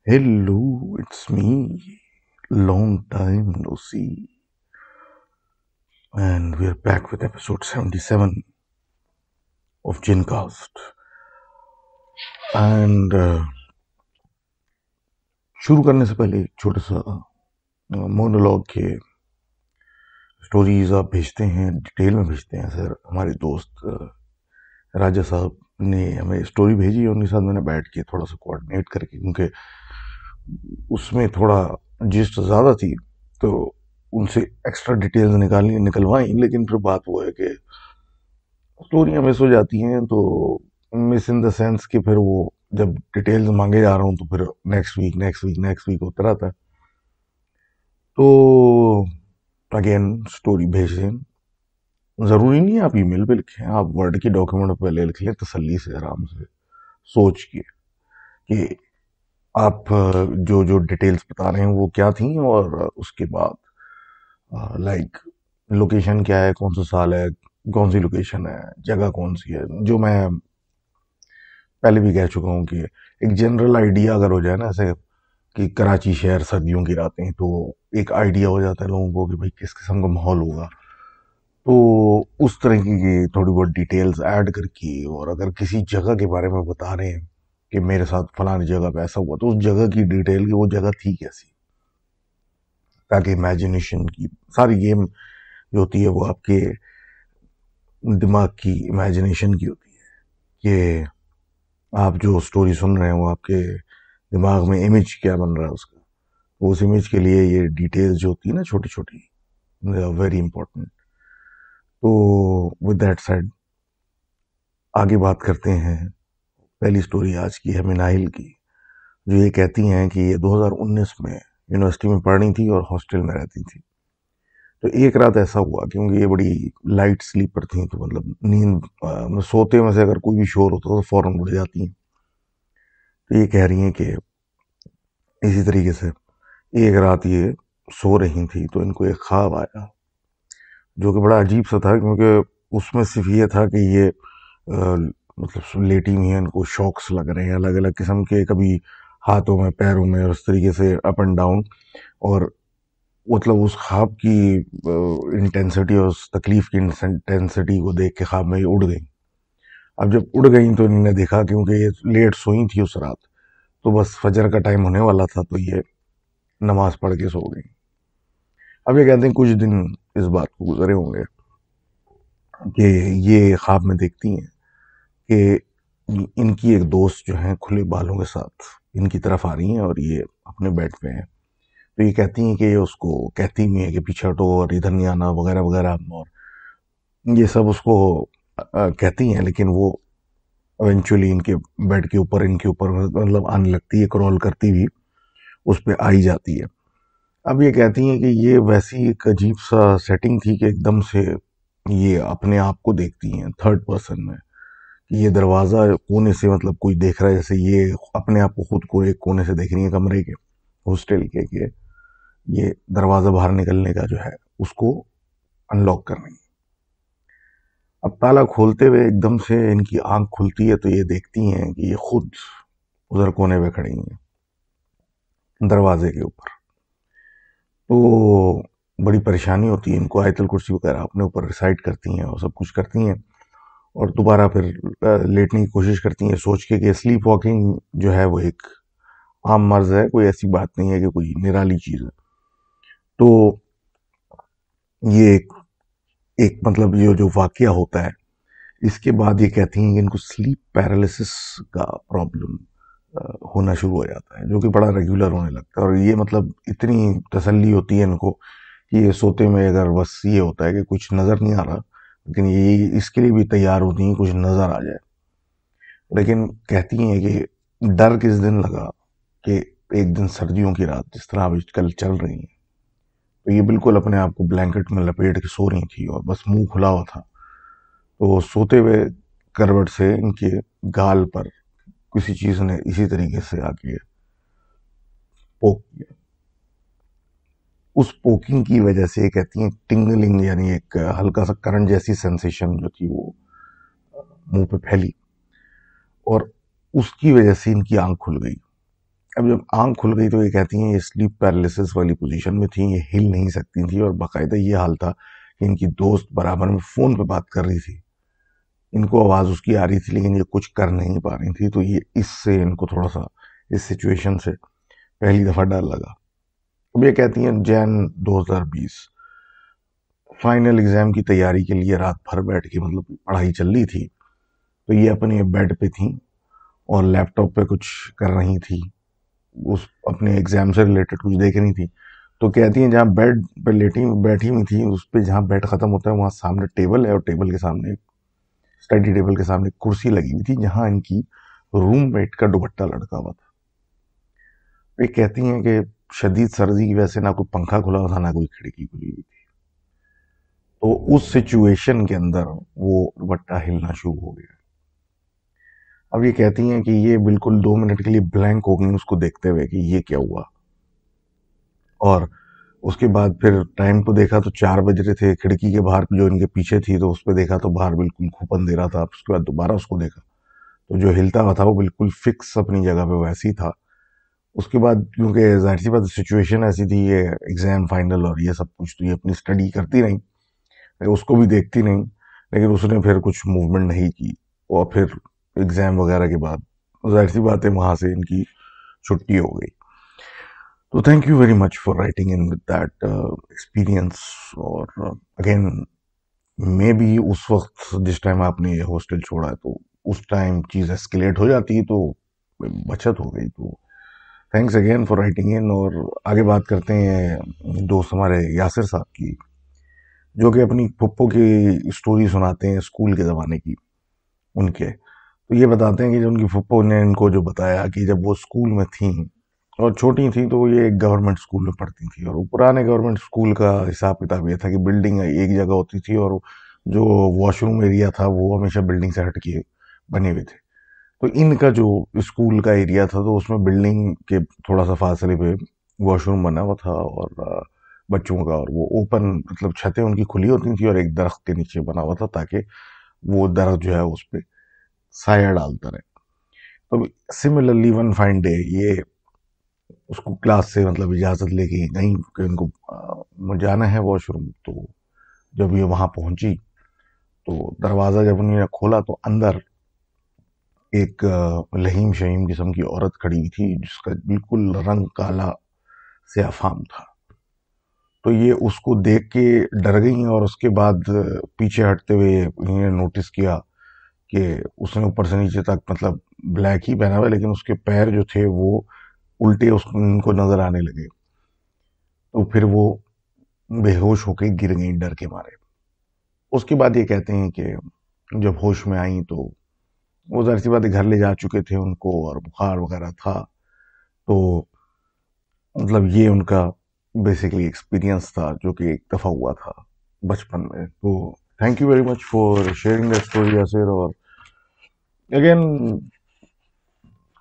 Hello, it's me. Long time no see. And we're back with episode 77 of Gincast. And शुरू करने से पहले एक छोटा सा मोनोलॉग के स्टोरीज आप भेजते हैं, डिटेल में भेजते हैं सर। हमारे दोस्त राजा साहब ने हमें स्टोरी भेजी और उनके साथ मैंने बैठ के थोड़ा सा कोऑर्डिनेट करके, क्योंकि उसमें थोड़ा जिस्ट ज़्यादा थी तो उनसे एक्स्ट्रा डिटेल्स निकलवाई। लेकिन फिर बात वो है कि स्टोरियाँ मिस हो जाती हैं, तो मिस इन द सेंस कि फिर वो जब डिटेल्स मांगे जा रहा हूँ तो फिर नेक्स्ट वीक होता रहता है। तो अगेन स्टोरी भेज दें। ज़रूरी नहीं है आप ईमेल पे लिखें, आप वर्ड की डॉक्यूमेंट पहले लिख लें तसल्ली से, आराम से सोच के कि आप जो जो डिटेल्स बता रहे हैं वो क्या थी, और उसके बाद लाइक लोकेशन क्या है, कौन सा साल है, कौन सी लोकेशन है, जगह कौन सी है। जो मैं पहले भी कह चुका हूँ कि एक जनरल आइडिया अगर हो जाए ना, ऐसे कि कराची शहर सर्दियों की रातें, तो एक आइडिया हो जाता है लोगों को कि भाई किस किस्म का माहौल होगा। तो उस तरह की थोड़ी बहुत डिटेल्स ऐड करके, और अगर किसी जगह के बारे में बता रहे हैं कि मेरे साथ फलानी जगह पे ऐसा हुआ, तो उस जगह की डिटेल की वो जगह थी कैसी, ताकि इमेजिनेशन की सारी गेम जो होती है वो आपके दिमाग की इमेजिनेशन की होती है कि आप जो स्टोरी सुन रहे हैं वो आपके दिमाग में इमेज क्या बन रहा है उसका। तो उस इमेज के लिए ये डिटेल्स जो होती है ना, छोटी छोटी, वेरी इंपॉर्टेंट। तो विद दैट सेड, आगे बात करते हैं। पहली स्टोरी आज की है मिनाइल की, जो ये कहती हैं कि ये 2019 में यूनिवर्सिटी में पढ़ रही थी और हॉस्टल में रहती थी। तो एक रात ऐसा हुआ, क्योंकि ये बड़ी लाइट स्लीपर थी, तो मतलब नींद सोते में से अगर कोई भी शोर होता तो फौरन उड़ जाती हैं। तो ये कह रही हैं कि इसी तरीके से एक रात ये सो रही थी तो इनको एक ख्वाब आया, जो कि बड़ा अजीब सा था, क्योंकि उसमें सिर्फ ये था कि ये मतलब लेटी हुई हैं, इनको शॉक्स लग रहे हैं अलग अलग किस्म के, कभी हाथों में, पैरों में, और इस तरीके से अप एंड डाउन। और मतलब उस ख्वाब की इंटेंसिटी और उस तकलीफ की इंटेंसिटी को देख के ख्वाब में ये उड़ गई। अब जब उड़ गई तो इन्होंने देखा, क्योंकि ये लेट सोई थी उस रात, तो बस फजर का टाइम होने वाला था, तो ये नमाज पढ़ के सो गई। अब ये कहते हैं कुछ दिन इस बात को गुजरे होंगे कि ये ख्वाब में देखती हैं कि इनकी एक दोस्त जो है खुले बालों के साथ इनकी तरफ आ रही हैं और ये अपने बेड पे हैं। तो ये कहती हैं कि ये उसको कहती भी है कि पीछे हटो और इधर नहीं आना वगैरह वगैरह, और ये सब उसको कहती हैं। लेकिन वो इवेंचुअली इनके बेड के ऊपर, इनके ऊपर मतलब आने लगती है, क्रॉल करती हुई उस पर आई जाती है। अब ये कहती हैं कि ये वैसी एक अजीब सा सेटिंग थी कि एकदम से ये अपने आप को देखती हैं थर्ड पर्सन में, कि ये दरवाज़ा कोने से, मतलब कोई देख रहा है, जैसे ये अपने आप को खुद को एक कोने से देख रही है कमरे के, हॉस्टल के, कि ये दरवाज़ा बाहर निकलने का जो है उसको अनलॉक कर रही है। अब ताला खोलते हुए एकदम से इनकी आंख खुलती है, तो ये देखती हैं कि ये खुद उधर कोने पे खड़ी हैं दरवाजे के ऊपर। तो बड़ी परेशानी होती है इनको, आयतल कुर्सी वगैरह अपने ऊपर रिसाइट करती हैं और सब कुछ करती हैं, और दोबारा फिर लेटने की कोशिश करती हैं, सोच के कि स्लीप वॉकिंग जो है वो एक आम मर्ज है, कोई ऐसी बात नहीं है कि कोई निराली चीज़ है। तो ये एक मतलब ये जो वाकया होता है, इसके बाद ये कहती हैं कि इनको स्लीप पैरालिसिस का प्रॉब्लम होना शुरू हो जाता है, जो कि बड़ा रेगुलर होने लगता है। और ये मतलब इतनी तसल्ली होती है इनको कि ये सोते में अगर बस ये होता है कि कुछ नज़र नहीं आ रहा, लेकिन ये इसके लिए भी तैयार होती हैं कुछ नज़र आ जाए। लेकिन कहती हैं कि डर किस दिन लगा कि एक दिन सर्दियों की रात, जिस तरह अभी कल चल रही हैं, तो ये बिल्कुल अपने आप को ब्लैंकेट में लपेट के सो रही थी और बस मुंह खुला हुआ था। तो सोते हुए करवट से इनके गाल पर किसी चीज ने इसी तरीके से आके पोक किया। उस पोकिंग की वजह से कहती हैं टिंगलिंग, यानी एक हल्का सा करंट जैसी सेंसेशन जो थी वो मुंह पे फैली, और उसकी वजह से इनकी आंख खुल गई। अब जब आंख खुल गई तो ये कहती हैं ये स्लीप पैरालिसिस वाली पोजीशन में थी, ये हिल नहीं सकती थी और बाकायदा ये हाल था कि इनकी दोस्त बराबर में फ़ोन पे बात कर रही थी, इनको आवाज़ उसकी आ रही थी लेकिन ये कुछ कर नहीं पा रही थी। तो ये इससे इनको थोड़ा सा इस सिचुएशन से पहली दफ़ा डर लगा। अब ये कहती हैं जैन 2020 फाइनल एग्ज़ाम की तैयारी के लिए रात भर बैठ के मतलब पढ़ाई चल रही थी, तो ये अपने बेड पे थी और लैपटॉप पे कुछ कर रही थी, उस अपने एग्ज़ाम से रिलेटेड कुछ देख रही थी। तो कहती हैं जहाँ बेड पे लेटी बैठी हुई थी उस पे जहाँ बेड ख़त्म होता है वहाँ सामने टेबल है और टेबल के सामने स्टडी टेबल के सामने कुर्सी लगी हुई थी जहाँ इनकी रूममेट का दुपट्टा लटका हुआ था। वे कहती हैं कि शदीद सर्दी की वजह से ना कोई पंखा खुला हुआ था ना कोई खिड़की खुली हुई थी, तो उस सिचुएशन के अंदर वो दुपट्टा हिलना शुरू हो गया। अब ये कहती हैं कि ये बिल्कुल 2 मिनट के लिए ब्लैंक हो गई उसको देखते हुए कि ये क्या हुआ। और उसके बाद फिर टाइम को देखा तो 4 बज रहे थे, खिड़की के बाहर जो इनके पीछे थी तो उस पर देखा तो बाहर बिल्कुल खूब अंधेरा था। उसके बाद दोबारा उसको देखा तो जो हिलता हुआ था वो बिल्कुल फिक्स अपनी जगह पे वैसे ही था। उसके बाद क्योंकि जाहिर सी बात सिचुएशन ऐसी थी, ये एग्जाम फाइनल और ये सब कुछ, तो ये अपनी स्टडी करती रही, उसको भी देखती नहीं, लेकिन उसने फिर कुछ मूवमेंट नहीं की। और फिर एग्जाम वगैरह के बाद जाहिर सी बात है वहां से इनकी छुट्टी हो गई। तो thank you very much for writing in with that experience. और अगेन मे बी उस वक्त जिस टाइम आपने ये हॉस्टल छोड़ा है तो उस टाइम चीज़ एस्केलेट हो जाती तो बचत हो गई। तो thanks again for writing in. और आगे बात करते हैं दोस्त हमारे यासिर साहब की, जो कि अपनी पप्पो की स्टोरी सुनाते हैं स्कूल के ज़माने की उनके। तो ये बताते हैं कि जो उनकी फुप्पो ने इनको जो बताया कि जब वो स्कूल में थी और छोटी थी तो ये एक गवर्नमेंट स्कूल में पढ़ती थी, और वो पुराने गवर्नमेंट स्कूल का हिसाब किताब ये था कि बिल्डिंग एक जगह होती थी और जो वॉशरूम एरिया था वो हमेशा बिल्डिंग से हट के बने हुए थे। तो इनका जो स्कूल का एरिया था तो उसमें बिल्डिंग के थोड़ा सा फासले पे वॉशरूम बना हुआ था और बच्चों का, और वो ओपन मतलब छतें उनकी खुली होती थी और एक दरख्त के नीचे बना हुआ था ताकि वो दरख्त जो है उस पर साया डालता रहे। तो सिमिलरली वन फाइन डे ये उसको क्लास से मतलब इजाज़त लेके गई कि उनको जाना है वॉशरूम। तो जब ये वहां पहुंची तो दरवाज़ा जब उन्होंने खोला तो अंदर एक लहीम शहीम किस्म की औरत खड़ी हुई थी जिसका बिल्कुल रंग काला से अफाम था। तो ये उसको देख के डर गई और उसके बाद पीछे हटते हुए इन्होंने नोटिस किया कि उसने ऊपर से नीचे तक मतलब ब्लैक ही पहना हुआ है लेकिन उसके पैर जो थे वो उल्टे उसको उनको नजर आने लगे। तो फिर वो बेहोश होके गिर गई डर के मारे। उसके बाद ये कहते हैं कि जब होश में आई तो वो जाहिर सी बात है घर ले जा चुके थे उनको और बुखार वगैरह था। तो मतलब ये उनका बेसिकली एक्सपीरियंस था जो कि एक दफ़ा हुआ था बचपन में। तो thank you very much for sharing that story Yasir. और अगेन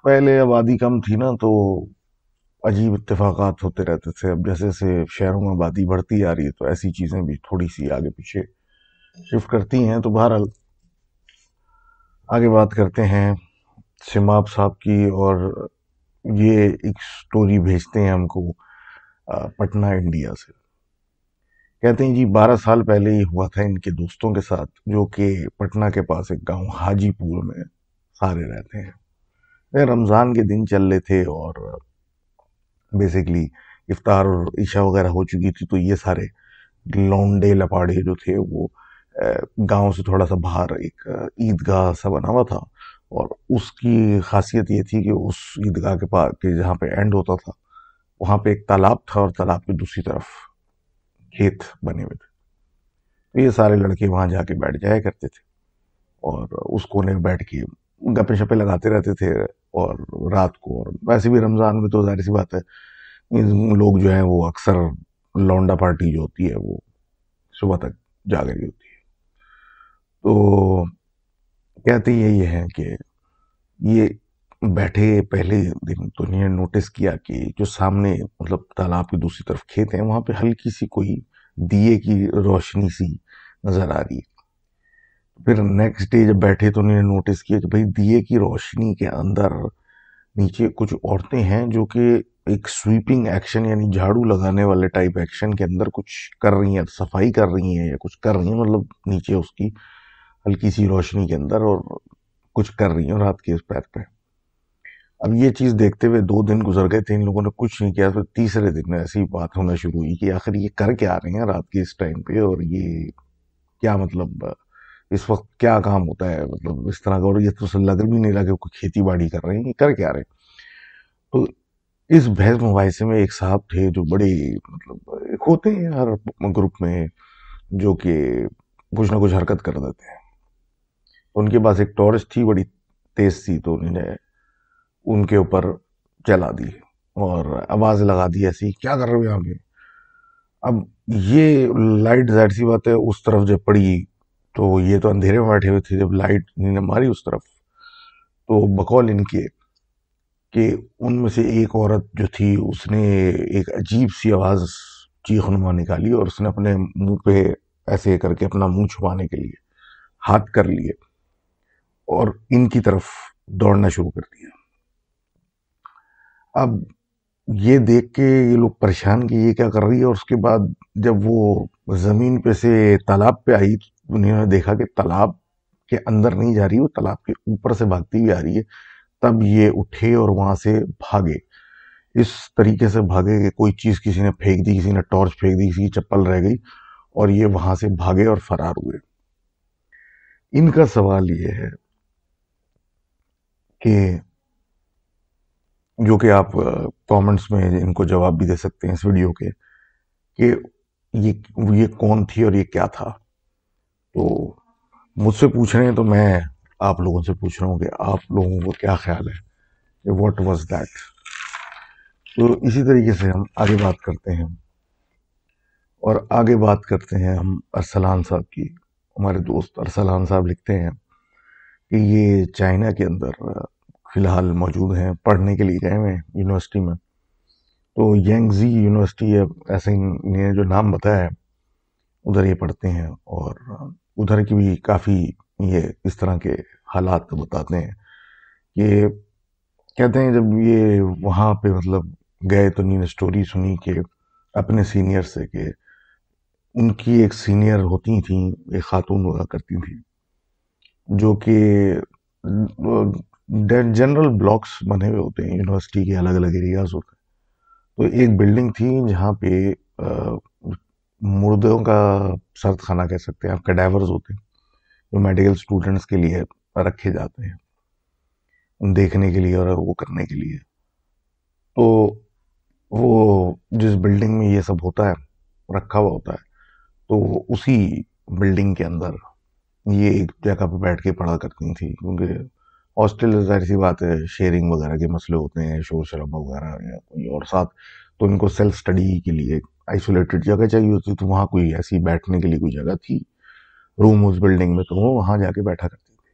पहले आबादी कम थी ना तो अजीब इत्तेफाकात होते रहते थे। अब जैसे जैसे शहरों में आबादी बढ़ती जा रही है तो ऐसी चीज़ें भी थोड़ी सी आगे पीछे शिफ्ट करती हैं। तो बहरहाल आगे बात करते हैं सिमाब साहब की। और ये एक स्टोरी भेजते हैं हमको पटना इंडिया से। कहते हैं जी 12 साल पहले ही हुआ था इनके दोस्तों के साथ जो कि पटना के पास एक गांव हाजीपुर में सारे रहते हैं। वे रमज़ान के दिन चल रहे थे और बेसिकली इफ्तार और ईशा वगैरह हो चुकी थी। तो ये सारे लौंडे लपाड़े जो थे वो गांव से थोड़ा सा बाहर एक ईदगाह सा बना हुआ था और उसकी खासियत ये थी कि उस ईदगाह के पास के जहाँ पे एंड होता था वहाँ पे एक तालाब था और तालाब की दूसरी तरफ खेत बने हुए थे। तो ये सारे लड़के वहाँ जाके बैठ जाया करते थे और उस कोने में बैठ के गप्पे शप्पे लगाते रहते थे। और रात को, और वैसे भी रमज़ान में तो जाहिर सी बात है लोग जो है वो अक्सर लौंडा पार्टी जो होती है वो सुबह तक जाग रही होती है। तो कहते यही है कि ये बैठे पहले दिन तो इन्होंने नोटिस किया कि जो सामने मतलब तालाब की दूसरी तरफ खेत है वहां पे हल्की सी कोई दिए की रोशनी सी नजर आ रही है। फिर नेक्स्ट डे जब बैठे तो उन्होंने नोटिस किया कि भाई दिए की रोशनी के अंदर नीचे कुछ औरतें हैं जो कि एक स्वीपिंग एक्शन यानी झाड़ू लगाने वाले टाइप एक्शन के अंदर कुछ कर रही हैं, सफाई कर रही हैं या कुछ कर रही हैं, मतलब नीचे उसकी हल्की सी रोशनी के अंदर, और कुछ कर रही हैं रात के इस पैर पे। अब ये चीज देखते हुए 2 दिन गुजर गए थे, इन लोगों ने कुछ नहीं किया। फिर तीसरे दिन ऐसी बात होना शुरू हुई कि आखिर ये कर क्या रहे हैं रात के इस टाइम पे, और ये क्या मतलब इस वक्त क्या काम होता है, मतलब इस तरह का। और ये तो लग भी नहीं रहा कि कोई खेती बाड़ी कर रहे हैं, ये कर क्या रहे हैं। तो इस बहस मुबाहिसे में एक साहब थे जो बड़े, मतलब एक होते हैं हर ग्रुप में जो कि कुछ ना कुछ हरकत कर देते हैं। उनके पास एक टॉर्च थी बड़ी तेज सी, तो उन्होंने उनके ऊपर चला दी और आवाज लगा दी ऐसी, क्या कर रहे हो यहाँ पे। अब ये लाइट जाहिर सी बात है उस तरफ जब पड़ी, तो ये तो अंधेरे में बैठे हुए थे, जब लाइट इन्होंने मारी उस तरफ, तो बकौल इनके कि उनमें से एक औरत जो थी उसने एक अजीब सी आवाज चीखनुमा निकाली, और उसने अपने मुंह पे ऐसे करके अपना मुंह छुपाने के लिए हाथ कर लिए और इनकी तरफ दौड़ना शुरू कर दिया। अब ये देख के ये लोग परेशान कि ये क्या कर रही है, और उसके बाद जब वो जमीन पे से तालाब पे आई, तो उन्होंने देखा कि तालाब के अंदर नहीं जा रही, वो तालाब के ऊपर से भागती हुई आ रही है। तब ये उठे और वहां से भागे, इस तरीके से भागे कि कोई चीज किसी ने फेंक दी, किसी ने टॉर्च फेंक दी, किसी की चप्पल रह गई, और ये वहां से भागे और फरार हुए। इनका सवाल ये है कि जो कि आप कमेंट्स में इनको जवाब भी दे सकते हैं इस वीडियो के, कि ये ये कौन थी और ये क्या था। तो मुझसे पूछ रहे हैं तो मैं आप लोगों से पूछ रहा हूँ कि आप लोगों को क्या ख्याल है कि व्हाट वाज दैट। तो इसी तरीके से हम आगे बात करते हैं, और आगे बात करते हैं हम अरसलान साहब की। हमारे दोस्त अरसलान साहब लिखते हैं कि ये चाइना के अंदर फिलहाल मौजूद हैं, पढ़ने के लिए गए हुए हैं यूनिवर्सिटी में। तो यंगजी यूनिवर्सिटी है, ऐसे इन्हें जो नाम बताया है, उधर ये पढ़ते हैं, और उधर की भी काफ़ी ये इस तरह के हालात बताते हैं कि कहते हैं जब ये वहाँ पे मतलब गए तो इन्होंने स्टोरी सुनी कि अपने सीनियर से कि उनकी एक सीनियर होती थी, एक खातून हुआ करती थी, जो कि जनरल ब्लॉक्स बने हुए होते हैं यूनिवर्सिटी के, अलग अलग एरियाज होते हैं। तो एक बिल्डिंग थी जहाँ पे मुर्दों का सर्द खाना कह सकते हैं आप, कैडावर्स होते हैं जो मेडिकल स्टूडेंट्स के लिए रखे जाते हैं देखने के लिए और वो करने के लिए। तो वो जिस बिल्डिंग में ये सब होता है, रखा हुआ होता है, तो उसी बिल्डिंग के अंदर ये एक जगह पे बैठ के पढ़ा करती थी, क्योंकि हॉस्टल जाहिर सी बात है शेयरिंग वगैरह के मसले होते हैं, शोर शराबा वगैरह या कोई और साथ, तो इनको सेल्फ स्टडी के लिए आइसोलेटेड जगह चाहिए होती, तो वहाँ कोई ऐसी बैठने के लिए कोई जगह थी, रूम उस बिल्डिंग में, तो वो वहाँ जाके बैठा करती थी।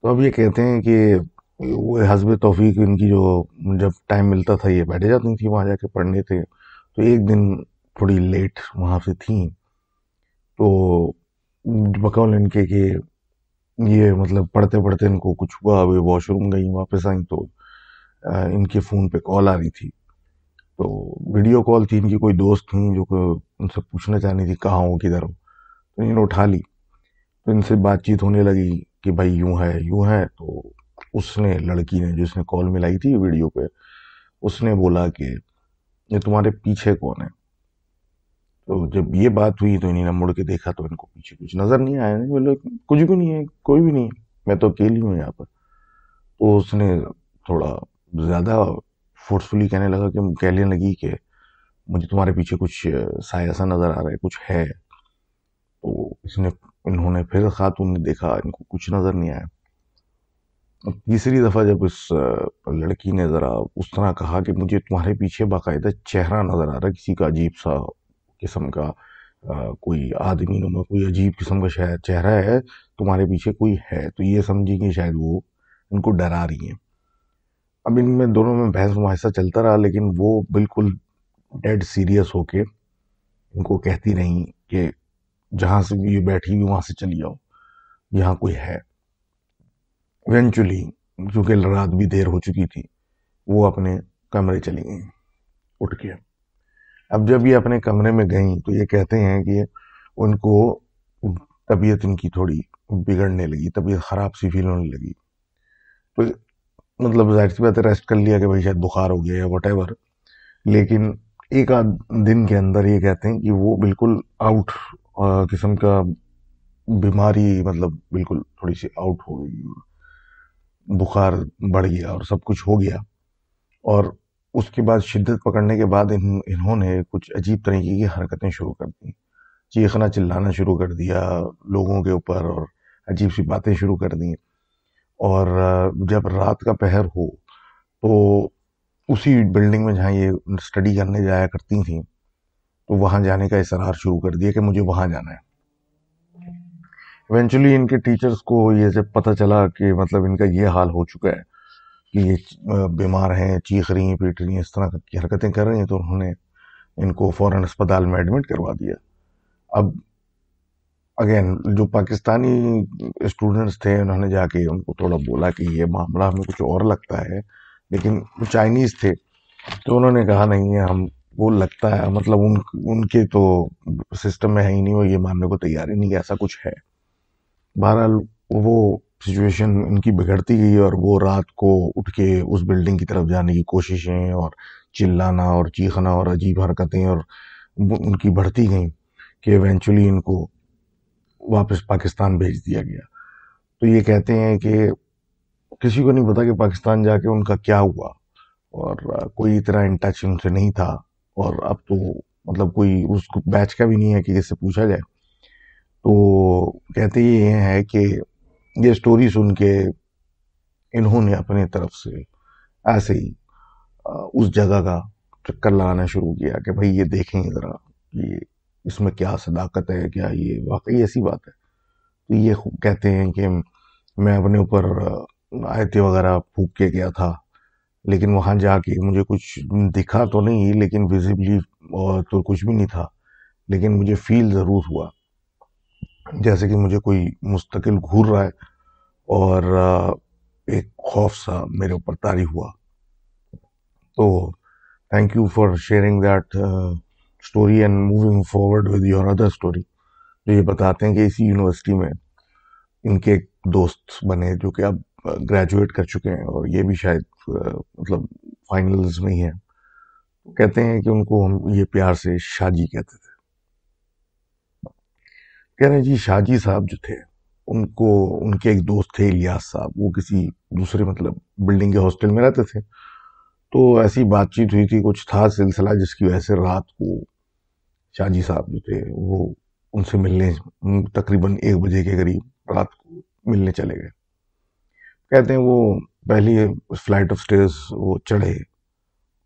तो अब ये कहते हैं कि वो हस्ब तौफीक इनकी जो जब टाइम मिलता था ये बैठे जाती थी वहाँ जाके पढ़ने थे। तो एक दिन थोड़ी लेट वहाँ से थी, तो बकौल इनके कि ये मतलब पढ़ते पढ़ते इनको कुछ हुआ, वे वॉशरूम गई, वापस आई तो इनके फ़ोन पे कॉल आ रही थी। तो वीडियो कॉल थी, इनकी कोई दोस्त थी जो कि उनसे पूछना चाहनी थी कहाँ हो किधर हो, तो इन्होंने उठा ली। तो इनसे बातचीत होने लगी कि भाई यूं है यूं है। तो उसने, लड़की ने जिसने कॉल मिलाई थी वीडियो पे, उसने बोला कि ये तुम्हारे पीछे कौन है। तो जब ये बात हुई तो इन्होंने मुड़ के देखा तो इनको पीछे कुछ नजर नहीं आया, नहीं बोले कुछ भी नहीं है, कोई भी नहीं है, मैं तो अकेली हूँ यहाँ पर। तो उसने थोड़ा ज्यादा फोर्सफुली कहने लगा कि कहने लगी कि मुझे तुम्हारे पीछे कुछ साया सा नजर आ रहा है, कुछ है। तो इसने इन्होंने फिर खातून ने देखा, इनको कुछ नजर नहीं आया। तीसरी दफा जब इस लड़की ने जरा उस तरह कहा कि मुझे तुम्हारे पीछे बाकायदा चेहरा नजर आ रहा है किसी का अजीब सा किस्म का, कोई आदमी नुमा कोई अजीब किस्म का शायद चेहरा है, तुम्हारे पीछे कोई है, तो ये समझी कि शायद वो इनको डरा रही है। अब इनमें दोनों में बहस मुबाहिसा चलता रहा, लेकिन वो बिल्कुल डेड सीरियस होके इनको कहती रही कि जहां से ये बैठी हुई वहां से चली जाओ, यहाँ कोई है। इवेंचुअली क्योंकि रात भी देर हो चुकी थी, वो अपने कमरे चली गई उठ के। अब जब ये अपने कमरे में गई तो ये कहते हैं कि उनको तबीयत इनकी थोड़ी बिगड़ने लगी, तबीयत खराब सी फील होने लगी। तो मतलब जाहिर सी बात है, रेस्ट कर लिया कि भाई शायद बुखार हो गया या वट। लेकिन एक आध दिन के अंदर ये कहते हैं कि वो बिल्कुल आउट किस्म का बीमारी, मतलब बिल्कुल थोड़ी सी आउट हो गई, बुखार बढ़ गया और सब कुछ हो गया। और उसके बाद शिद्दत पकड़ने के बाद इन्होंने कुछ अजीब तरीके की हरकतें शुरू कर दी, चीखना चिल्लाना शुरू कर दिया लोगों के ऊपर और अजीब सी बातें शुरू कर दी। और जब रात का पहर हो तो उसी बिल्डिंग में जहाँ ये स्टडी करने जाया करती थी, तो वहां जाने का इसरार शुरू कर दिया कि मुझे वहां जाना है। इवेंचुअली इनके टीचर्स को ये जब पता चला कि मतलब इनका ये हाल हो चुका है कि ये बीमार हैं, चीख रही हैं, पीट रही हैं, इस तरह की हरकतें कर रही हैं, तो उन्होंने इनको फौरन अस्पताल में एडमिट करवा दिया। अब अगेन जो पाकिस्तानी स्टूडेंट्स थे, उन्होंने जाके उनको थोड़ा बोला कि ये मामला हमें कुछ और लगता है, लेकिन वो चाइनीज थे तो उन्होंने कहा नहीं है, हम वो लगता है मतलब उनके तो सिस्टम में है ही नहीं, वो ये मानने को तैयार ही नहीं कि ऐसा कुछ है। बहरहाल वो सिचुएशन इनकी बिगड़ती गई और वो रात को उठ के उस बिल्डिंग की तरफ जाने की कोशिशें और चिल्लाना और चीखना और अजीब हरकतें और उनकी बढ़ती गई कि इवेंचुअली इनको वापस पाकिस्तान भेज दिया गया। तो ये कहते हैं कि किसी को नहीं पता कि पाकिस्तान जाके उनका क्या हुआ, और कोई तरह इन टच उनसे नहीं था। और अब तो मतलब कोई उस बैच का भी नहीं है कि जिससे पूछा जाए। तो कहते ये है कि ये स्टोरी सुन के इन्होंने अपने तरफ से ऐसे ही उस जगह का चक्कर लगाना शुरू किया कि भाई ये देखें ज़रा, ये इसमें क्या सदाकत है, क्या ये वाकई ऐसी बात है। तो ये कहते हैं कि मैं अपने ऊपर आयतें वगैरह फूंक के गया था, लेकिन वहां जाके मुझे कुछ दिखा तो नहीं, लेकिन विजिबली और तो कुछ भी नहीं था, लेकिन मुझे फील ज़रूर हुआ जैसे कि मुझे कोई मुस्तकिल घूर रहा है, और एक खौफ सा मेरे ऊपर तारी हुआ। तो thank you for sharing that story and moving forward with your other story. जो ये बताते हैं कि इसी यूनिवर्सिटी में इनके एक दोस्त बने जो कि अब ग्रेजुएट कर चुके हैं, और ये भी शायद मतलब फाइनल्स में ही है। कहते हैं कि उनको हम ये प्यार से शाजी कहते थे। कह रहे हैं जी, शाजी साहब जो थे, उनको उनके एक दोस्त थे इलियास साहब, वो किसी दूसरे मतलब बिल्डिंग के हॉस्टल में रहते थे। तो ऐसी बातचीत हुई थी, कुछ था सिलसिला जिसकी वजह से रात को शाजी साहब जो थे वो उनसे मिलने तकरीबन 1 बजे के करीब रात को मिलने चले गए। कहते हैं वो पहली फ्लाइट ऑफ स्टेयर्स वो चढ़े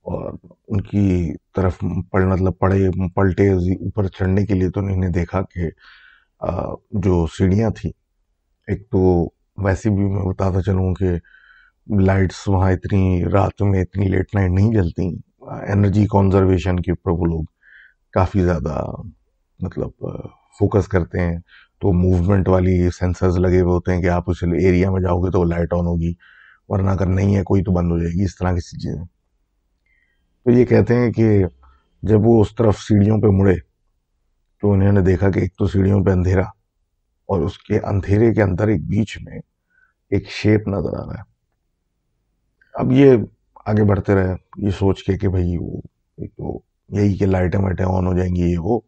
और उनकी तरफ मतलब पलटे ऊपर चढ़ने के लिए, तो उन्होंने देखा कि जो सीढ़ियाँ थी, एक तो वैसे भी मैं बताता चलूँ कि लाइट्स वहाँ इतनी रात में इतनी लेट नाइट नहीं जलती, एनर्जी कंजर्वेशन के ऊपर वो लोग काफ़ी ज़्यादा मतलब फोकस करते हैं। तो मूवमेंट वाली सेंसर्स लगे हुए होते हैं कि आप उस एरिया में जाओगे तो लाइट ऑन होगी, वरना अगर नहीं है कोई तो बंद हो जाएगी, इस तरह की चीज़ें। तो ये कहते हैं कि जब वो उस तरफ सीढ़ियों पे मुड़े तो उन्होंने देखा कि एक तो सीढ़ियों पे अंधेरा, और उसके अंधेरे के अंदर एक बीच में एक शेप नजर आ रहा है। अब ये आगे बढ़ते रहे ये सोच के कि भाई वो एक तो यही कि लाइटें वाइटें ऑन हो जाएंगी ये वो,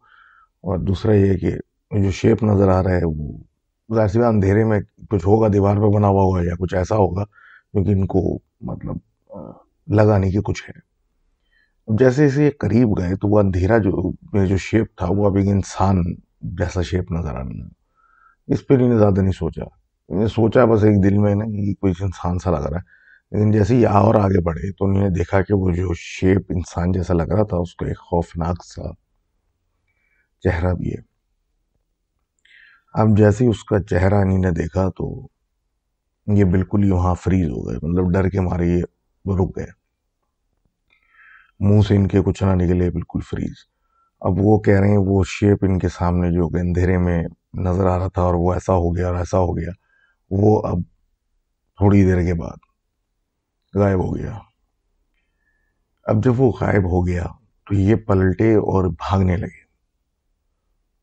और दूसरा ये कि जो शेप नजर आ रहा है वो जाहिर सी बात अंधेरे में कुछ होगा, दीवार पे बना हुआ होगा या कुछ ऐसा होगा, क्योंकि इनको मतलब लगा नहीं कि कुछ है। अब जैसे जैसे ये करीब गए तो वो अंधेरा जो शेप था वो अब एक इंसान जैसा शेप नजर आने लगा। इस पर इन्हें ज्यादा नहीं सोचा, इन्हें सोचा बस एक दिल में ना कि कोई इंसान सा लग रहा है। लेकिन जैसे ही और आगे बढ़े तो उन्होंने देखा कि वो जो शेप इंसान जैसा लग रहा था उसका एक खौफनाक सा चेहरा भी है। अब जैसे ही उसका चेहरा इन्होंने देखा तो ये बिल्कुल ही वहां फ्रीज हो गए, मतलब डर के मारे ये रुक गए, मुंह से इनके कुछ ना निकले, बिल्कुल फ्रीज। अब वो कह रहे हैं वो शेप इनके सामने जो अंधेरे में नजर आ रहा था और वो ऐसा हो गया और ऐसा हो गया, वो अब थोड़ी देर के बाद गायब हो गया। अब जब वो गायब हो गया तो ये पलटे और भागने लगे।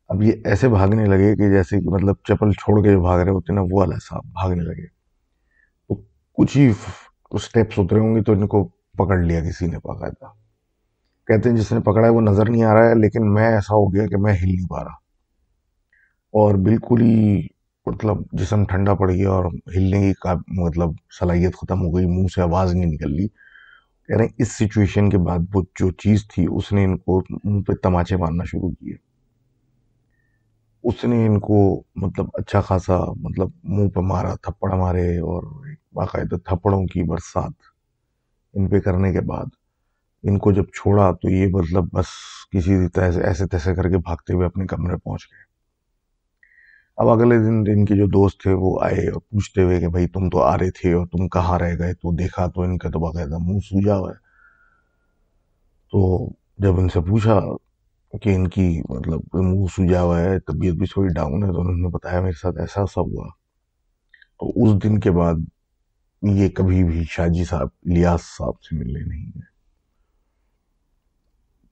अब ये ऐसे भागने लगे कि जैसे कि मतलब चप्पल छोड़ के जो भाग रहे होते ना, वो वाला साहब भागने लगे। तो कुछ ही स्टेप्स उतरे होंगे तो इनको पकड़ लिया किसी ने बाकायदा। कहते हैं जिसने पकड़ा है वो नजर नहीं आ रहा है, लेकिन मैं ऐसा हो गया कि मैं हिल नहीं पा रहा और बिल्कुल ही मतलब जिस्म ठंडा पड़ गया और हिलने की मतलब सलाहियत खत्म हो गई, मुंह से आवाज नहीं निकल रही। कह रहे हैं इस सिचुएशन के बाद वो जो चीज थी उसने इनको मुंह पे तमाचे मारना शुरू किए। उसने इनको मतलब अच्छा खासा मतलब मुंह पे मारा, थप्पड़ मारे और एक बाकायदा थप्पड़ों की बरसात इन पे करने के बाद इनको जब छोड़ा तो ये मतलब बस किसी तरह से ऐसे तैसे करके भागते हुए अपने कमरे पहुंच गए। अब अगले दिन इनके जो दोस्त थे वो आए और पूछते हुए कि भाई तुम तो आ रहे थे और तुम कहाँ रह गए, तो देखा तो इनका तो बाकायदा मुंह सूजा हुआ है। तो जब इनसे पूछा कि इनकी मतलब मुंह सूजा हुआ है, तबीयत भी थोड़ी डाउन है, तो उन्होंने बताया मेरे साथ ऐसा ऐसा हुआ। तो उस दिन के बाद ये कभी भी शाहजी साहब इलियास साहब से मिलने नहीं गए।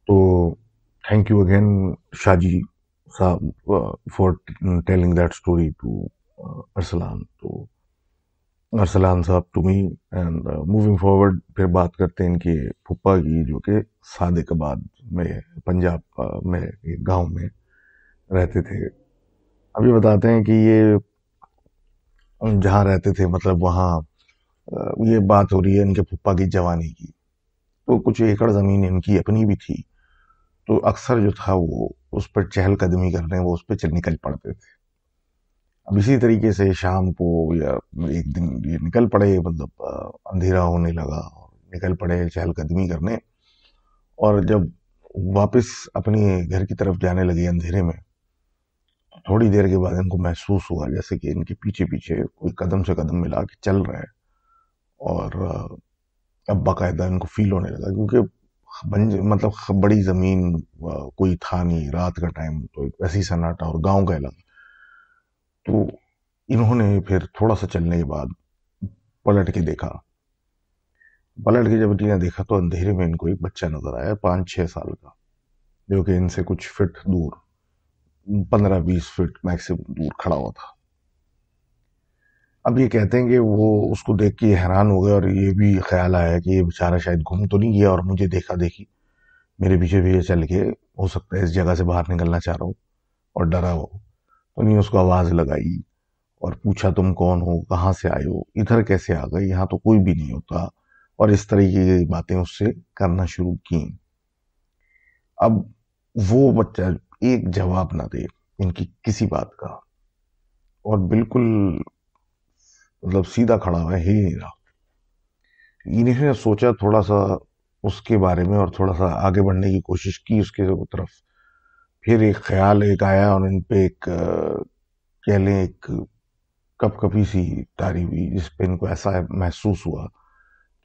तो थैंक यू अगेन शाहजी साहब for telling that story to Arsalan. तो अरसलान साहब to me. And moving forward फिर बात करते हैं इनके फुप्पा की, जो कि सादिकाबाद में पंजाब में एक गांव में रहते थे। अब ये बताते हैं कि ये जहाँ रहते थे मतलब वहाँ ये बात हो रही है इनके फुप्पा की जवानी की। तो कुछ एकड़ जमीन इनकी अपनी भी थी, तो अक्सर जो था वो उस पर चहलकदमी करने वो उस पर चल निकल पड़ते थे। अब इसी तरीके से शाम को या एक दिन ये निकल पड़े, मतलब अंधेरा होने लगा और निकल पड़े चहलकदमी करने। और जब वापस अपने घर की तरफ जाने लगे अंधेरे में, थोड़ी देर के बाद इनको महसूस हुआ जैसे कि इनके पीछे पीछे कोई कदम से कदम मिला के चल रहा है। और अब बाकायदा इनको फील होने लगा, क्योंकि मतलब बड़ी जमीन कोई था नहीं, रात का टाइम, तो एक वैसी सन्नाटा और गांव का इलाका। तो इन्होंने फिर थोड़ा सा चलने के बाद पलट के देखा। पलट के जब इन्होंने देखा तो अंधेरे में इनको एक बच्चा नजर आया 5-6 साल का, जो कि इनसे कुछ फीट दूर, 15-20 फीट मैक्सिमम दूर खड़ा हुआ था। अब ये कहते हैं कि वो उसको देख के हैरान हो गए और ये भी ख्याल आया कि ये बेचारा शायद घूम तो नहीं गया और मुझे देखा देखी मेरे पीछे पीछे चल के हो सकता है इस जगह से बाहर निकलना चाह रहा हो और डरा हो। तो नहीं उसको आवाज लगाई और पूछा तुम कौन हो, कहाँ से आए हो, इधर कैसे आ गए, यहाँ तो कोई भी नहीं होता। और इस तरीके की बातें उससे करना शुरू की। अब वो बच्चा एक जवाब ना दे इनकी किसी बात का, और बिल्कुल मतलब सीधा खड़ा हुआ है, हिल नहीं रहा। इन्होंने सोचा थोड़ा सा उसके बारे में और थोड़ा सा आगे बढ़ने की कोशिश की उसके तरफ। फिर एक ख्याल एक आया और इन पे एक कह लें एक कपकपी सी तारी हुई, जिसपे इनको ऐसा महसूस हुआ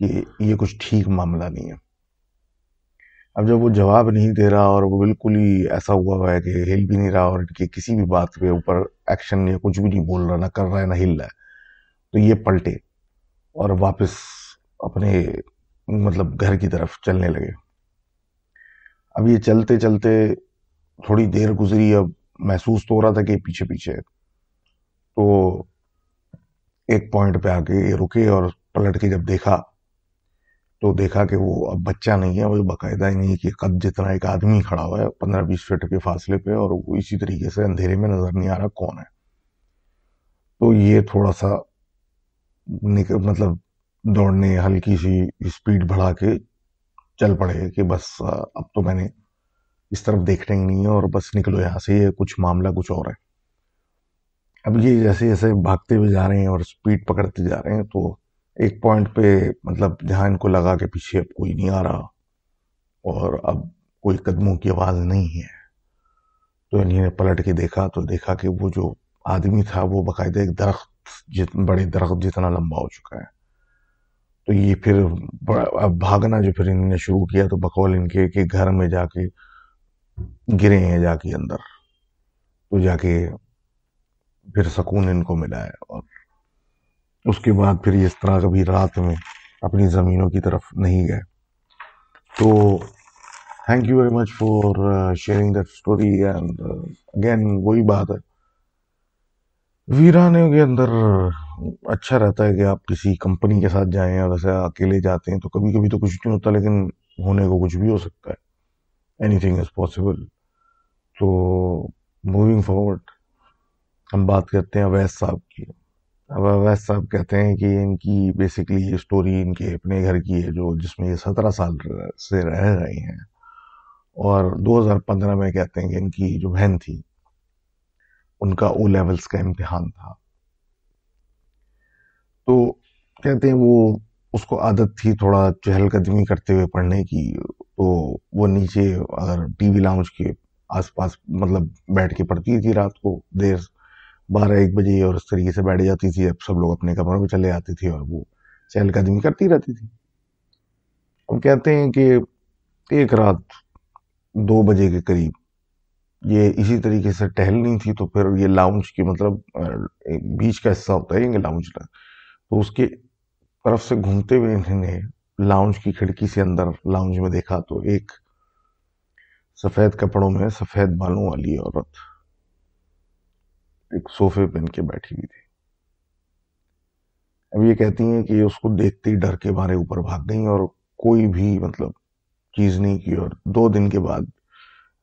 कि ये कुछ ठीक मामला नहीं है। अब जब वो जवाब नहीं दे रहा और वो बिल्कुल ही ऐसा हुआ है कि हिल भी नहीं रहा और कि किसी भी बात के ऊपर एक्शन या कुछ भी नहीं बोल रहा, ना कर रहा है ना हिल रहा है, तो ये पलटे और वापस अपने मतलब घर की तरफ चलने लगे। अब ये चलते चलते थोड़ी देर गुजरी, अब महसूस तो हो रहा था कि पीछे पीछे है। तो एक पॉइंट पे आके ये रुके और पलट के जब देखा तो देखा कि वो अब बच्चा नहीं है, वो बाकायदा नहीं कि कद जितना एक आदमी खड़ा हुआ है 15-20 फीट के फासले पे, और वो इसी तरीके से अंधेरे में नजर नहीं आ रहा कौन है। तो ये थोड़ा सा मतलब दौड़ने हल्की सी स्पीड बढ़ा के चल पड़े कि बस अब तो मैंने इस तरफ देखना ही नहीं है और बस निकलो यहाँ से, ये कुछ मामला कुछ और है। अब ये जैसे जैसे भागते हुए जा रहे हैं और स्पीड पकड़ते जा रहे हैं, तो एक पॉइंट पे मतलब जहां इनको लगा कि पीछे अब कोई नहीं आ रहा और अब कोई कदमों की आवाज नहीं है, तो इन्होंने पलट के देखा तो देखा कि वो जो आदमी था वो बाकायदा एक बड़े दरख्त जितना लंबा हो चुका है। तो ये फिर अब भागना जो फिर इन्होंने शुरू किया, तो बकौल इनके कि घर में जाके गिरे हैं जाके अंदर, तो जाके फिर सुकून इनको मिला है। और उसके बाद फिर इस तरह कभी रात में अपनी ज़मीनों की तरफ नहीं गए। तो thank you very much for sharing that story. And again वही बात है, वीराने के अंदर अच्छा रहता है कि आप किसी कंपनी के साथ जाएं, या वैसे अकेले जाते हैं तो कभी कभी तो कुछ नहीं होता, लेकिन होने को कुछ भी हो सकता है। Anything is possible. तो मूविंग फॉरवर्ड, हम बात करते हैं अवैध साहब की। अब अवैध साहब कहते हैं कि इनकी बेसिकली ये स्टोरी इनके अपने घर की है, जो जिसमें ये 17 साल से रह रहे हैं। और 2015 में कहते हैं कि इनकी जो बहन थी, उनका ओ लेवल्स का इम्तिहान था। तो कहते हैं वो उसको आदत थी थोड़ा चहलकदमी करते हुए पढ़ने की। तो वो नीचे अगर टीवी लाउंज के आसपास मतलब बैठ के पढ़ती थी रात को देर 12-1 बजे, और इस तरीके से बैठ जाती थी। अब सब लोग अपने कमरों में चले आते थे और वो चहलकदमी करती रहती थी। हम कहते हैं कि एक रात 2 बजे के करीब ये इसी तरीके से टहल रही थी। तो फिर ये लाउंज की मतलब एक बीच का हिस्सा होता है ये लाउंज का, तो उसके तरफ से घूमते हुए इन्होंने लाउंज की खिड़की से अंदर लाउंज में देखा, तो एक सफेद कपड़ों में सफेद बालों वाली औरत एक सोफे पे इनके बैठी हुई थी। अब ये कहती हैं कि उसको देखते ही डर के मारे ऊपर भाग गई और कोई भी मतलब चीज नहीं की। और 2 दिन के बाद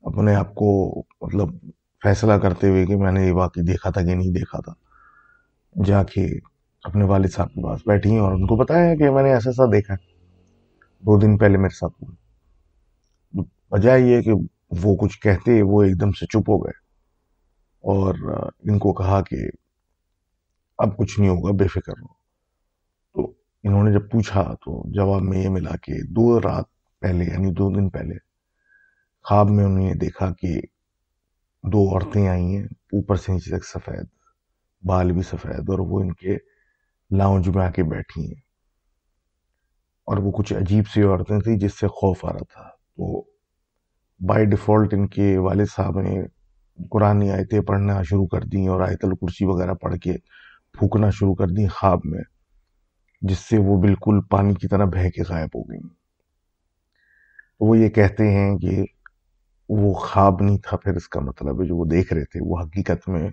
अपने आप को मतलब फैसला करते हुए कि मैंने ये वाकई देखा था कि नहीं देखा था, जाके अपने वालिद साहब के पास बैठी और उनको बताया कि मैंने ऐसा ऐसा देखा है 2 दिन पहले मेरे साथ हुआ। वजह ये है कि वो कुछ कहते वो एकदम से चुप हो गए और इनको कहा कि अब कुछ नहीं होगा, बेफिक्र रहो। तो इन्होंने जब पूछा तो जवाब में ये मिला कि 2 रात पहले यानी 2 दिन पहले ख्वाब में उन्होंने देखा कि 2 औरतें आई हैं, ऊपर से नीचे तक सफेद, बाल भी सफेद, और वो इनके लाउंज में आके बैठी हैं। और वो कुछ अजीब सी औरतें थी जिससे खौफ आ रहा था। तो बाय डिफॉल्ट इनके वालिद साहब ने कुरान आयतें पढ़ना शुरू कर दी और आयतल कुर्सी वगैरह पढ़ के फूकना शुरू कर दी ख्वाब में, जिससे वो बिल्कुल पानी की तरह बह के गायब हो गई। तो वो ये कहते हैं कि वो ख्वाब नहीं था, फिर इसका मतलब है जो वो देख रहे थे वो हकीकत में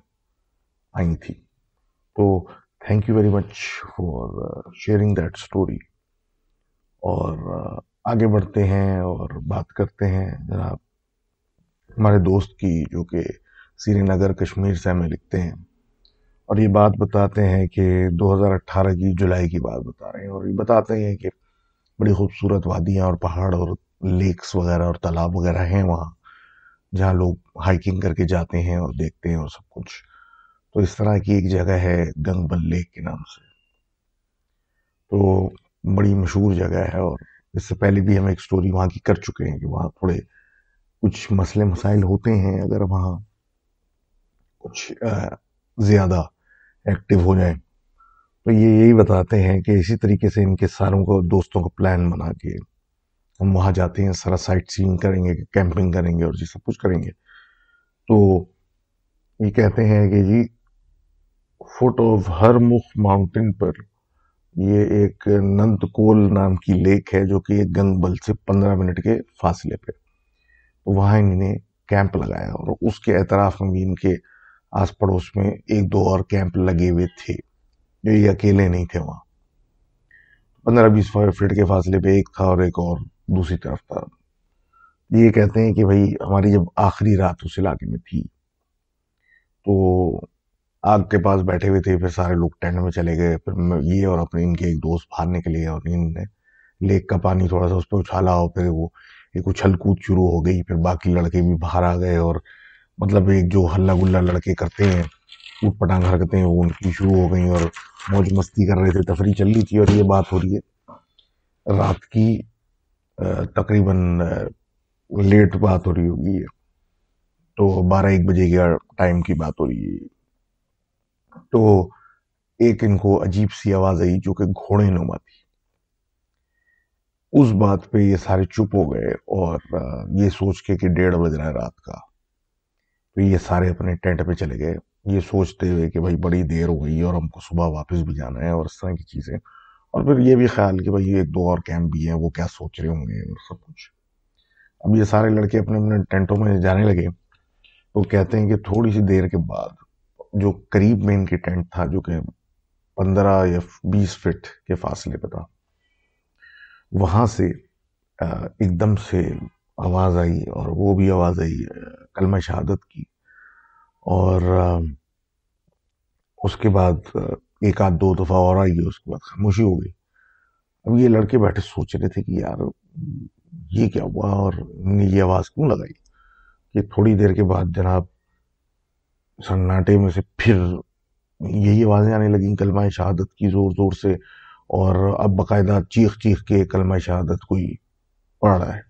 आई थी। तो thank you very much for sharing that story. और आगे बढ़ते हैं और बात करते हैं जनाब हमारे दोस्त की, जो कि श्रीनगर कश्मीर से हमें लिखते हैं और ये बात बताते हैं कि 2018 की जुलाई की बात बता रहे हैं। और ये बताते हैं कि बड़ी खूबसूरत वादियाँ और पहाड़ और लेक्स वगैरह और तालाब वगैरह हैं वहाँ, जहाँ लोग हाइकिंग करके जाते हैं और देखते हैं और सब कुछ। तो इस तरह की एक जगह है गंगबल लेक के नाम से। तो बड़ी मशहूर जगह है और इससे पहले भी हम एक स्टोरी वहाँ की कर चुके हैं कि वहाँ थोड़े कुछ मसले मसाइल होते हैं अगर वहाँ कुछ ज़्यादा एक्टिव हो जाए। तो ये यही बताते हैं कि इसी तरीके से इनके सारों को दोस्तों का प्लान बना के हम वहाँ जाते हैं, सारा साइट सीइंग करेंगे, कैंपिंग करेंगे और ये सब कुछ करेंगे। तो ये कहते हैं कि जी फुट ऑफ हरमुख माउंटेन पर ये एक नंदकोल नाम की लेक है, जो कि एक गंगबल से 15 मिनट के फासले पे। तो वहाँ इन्होंने कैंप लगाया और उसके एतराफ में भी इनके आस पड़ोस में 1-2 और कैंप लगे हुए थे, जो ये अकेले नहीं थे वहाँ। 15-20 फीट के फासले पे एक था और एक और दूसरी तरफ था। ये कहते हैं कि भाई हमारी जब आखिरी रात उस इलाके में थी, तो आग के पास बैठे हुए थे, फिर सारे लोग टेंट में चले गए, फिर ये और अपने इनके एक दोस्त बाहर निकले और इनने लेक का पानी थोड़ा सा उस पर उछाला और फिर वो एक उछल कूद शुरू हो गई। फिर बाकी लड़के भी बाहर आ गए और मतलब एक जो हल्ला गुल्ला लड़के करते हैं, ऊट पटांग हरकतें, वो उनकी शुरू हो गई और मौज मस्ती कर रहे थे, तफरी चल रही थी। और ये बात हो रही है रात की तकरीबन लेट बात हो रही होगी, तो 12-1 बजे की टाइम की बात हो रही है। तो एक इनको अजीब सी आवाज आई जो कि घोड़े नुमा थी। उस बात पे ये सारे चुप हो गए और ये सोच के कि 1:30 बज रहा है रात का, तो ये सारे अपने टेंट पे चले गए, ये सोचते हुए कि भाई बड़ी देर हो गई और हमको सुबह वापस भी जाना है और इस तरह की चीजें। और फिर ये भी ख्याल कि भाई एक दो और कैंप भी हैं, वो क्या सोच रहे होंगे और सब कुछ। अब ये सारे लड़के अपने अपने टेंटों में जाने लगे। तो कहते हैं कि थोड़ी सी देर के बाद जो करीब में इनकी टेंट था, जो कि 15 या 20 फीट के फासले पे था, वहां से एकदम से आवाज आई, और वो भी आवाज आई कलमा शहादत की। और उसके बाद एक आध दो दफा और आई, उसके बाद खामोशी हो गई। अब ये लड़के बैठे सोच रहे थे कि यार ये क्या हुआ, और इन्होंने ये आवाज क्यों लगाई। कि थोड़ी देर के बाद जनाब सन्नाटे में से फिर यही आवाजें आने लगी कलमा शहादत की, जोर जोर से। और अब बाकायदा चीख चीख के कलमा शहादत कोई पढ़ रहा है।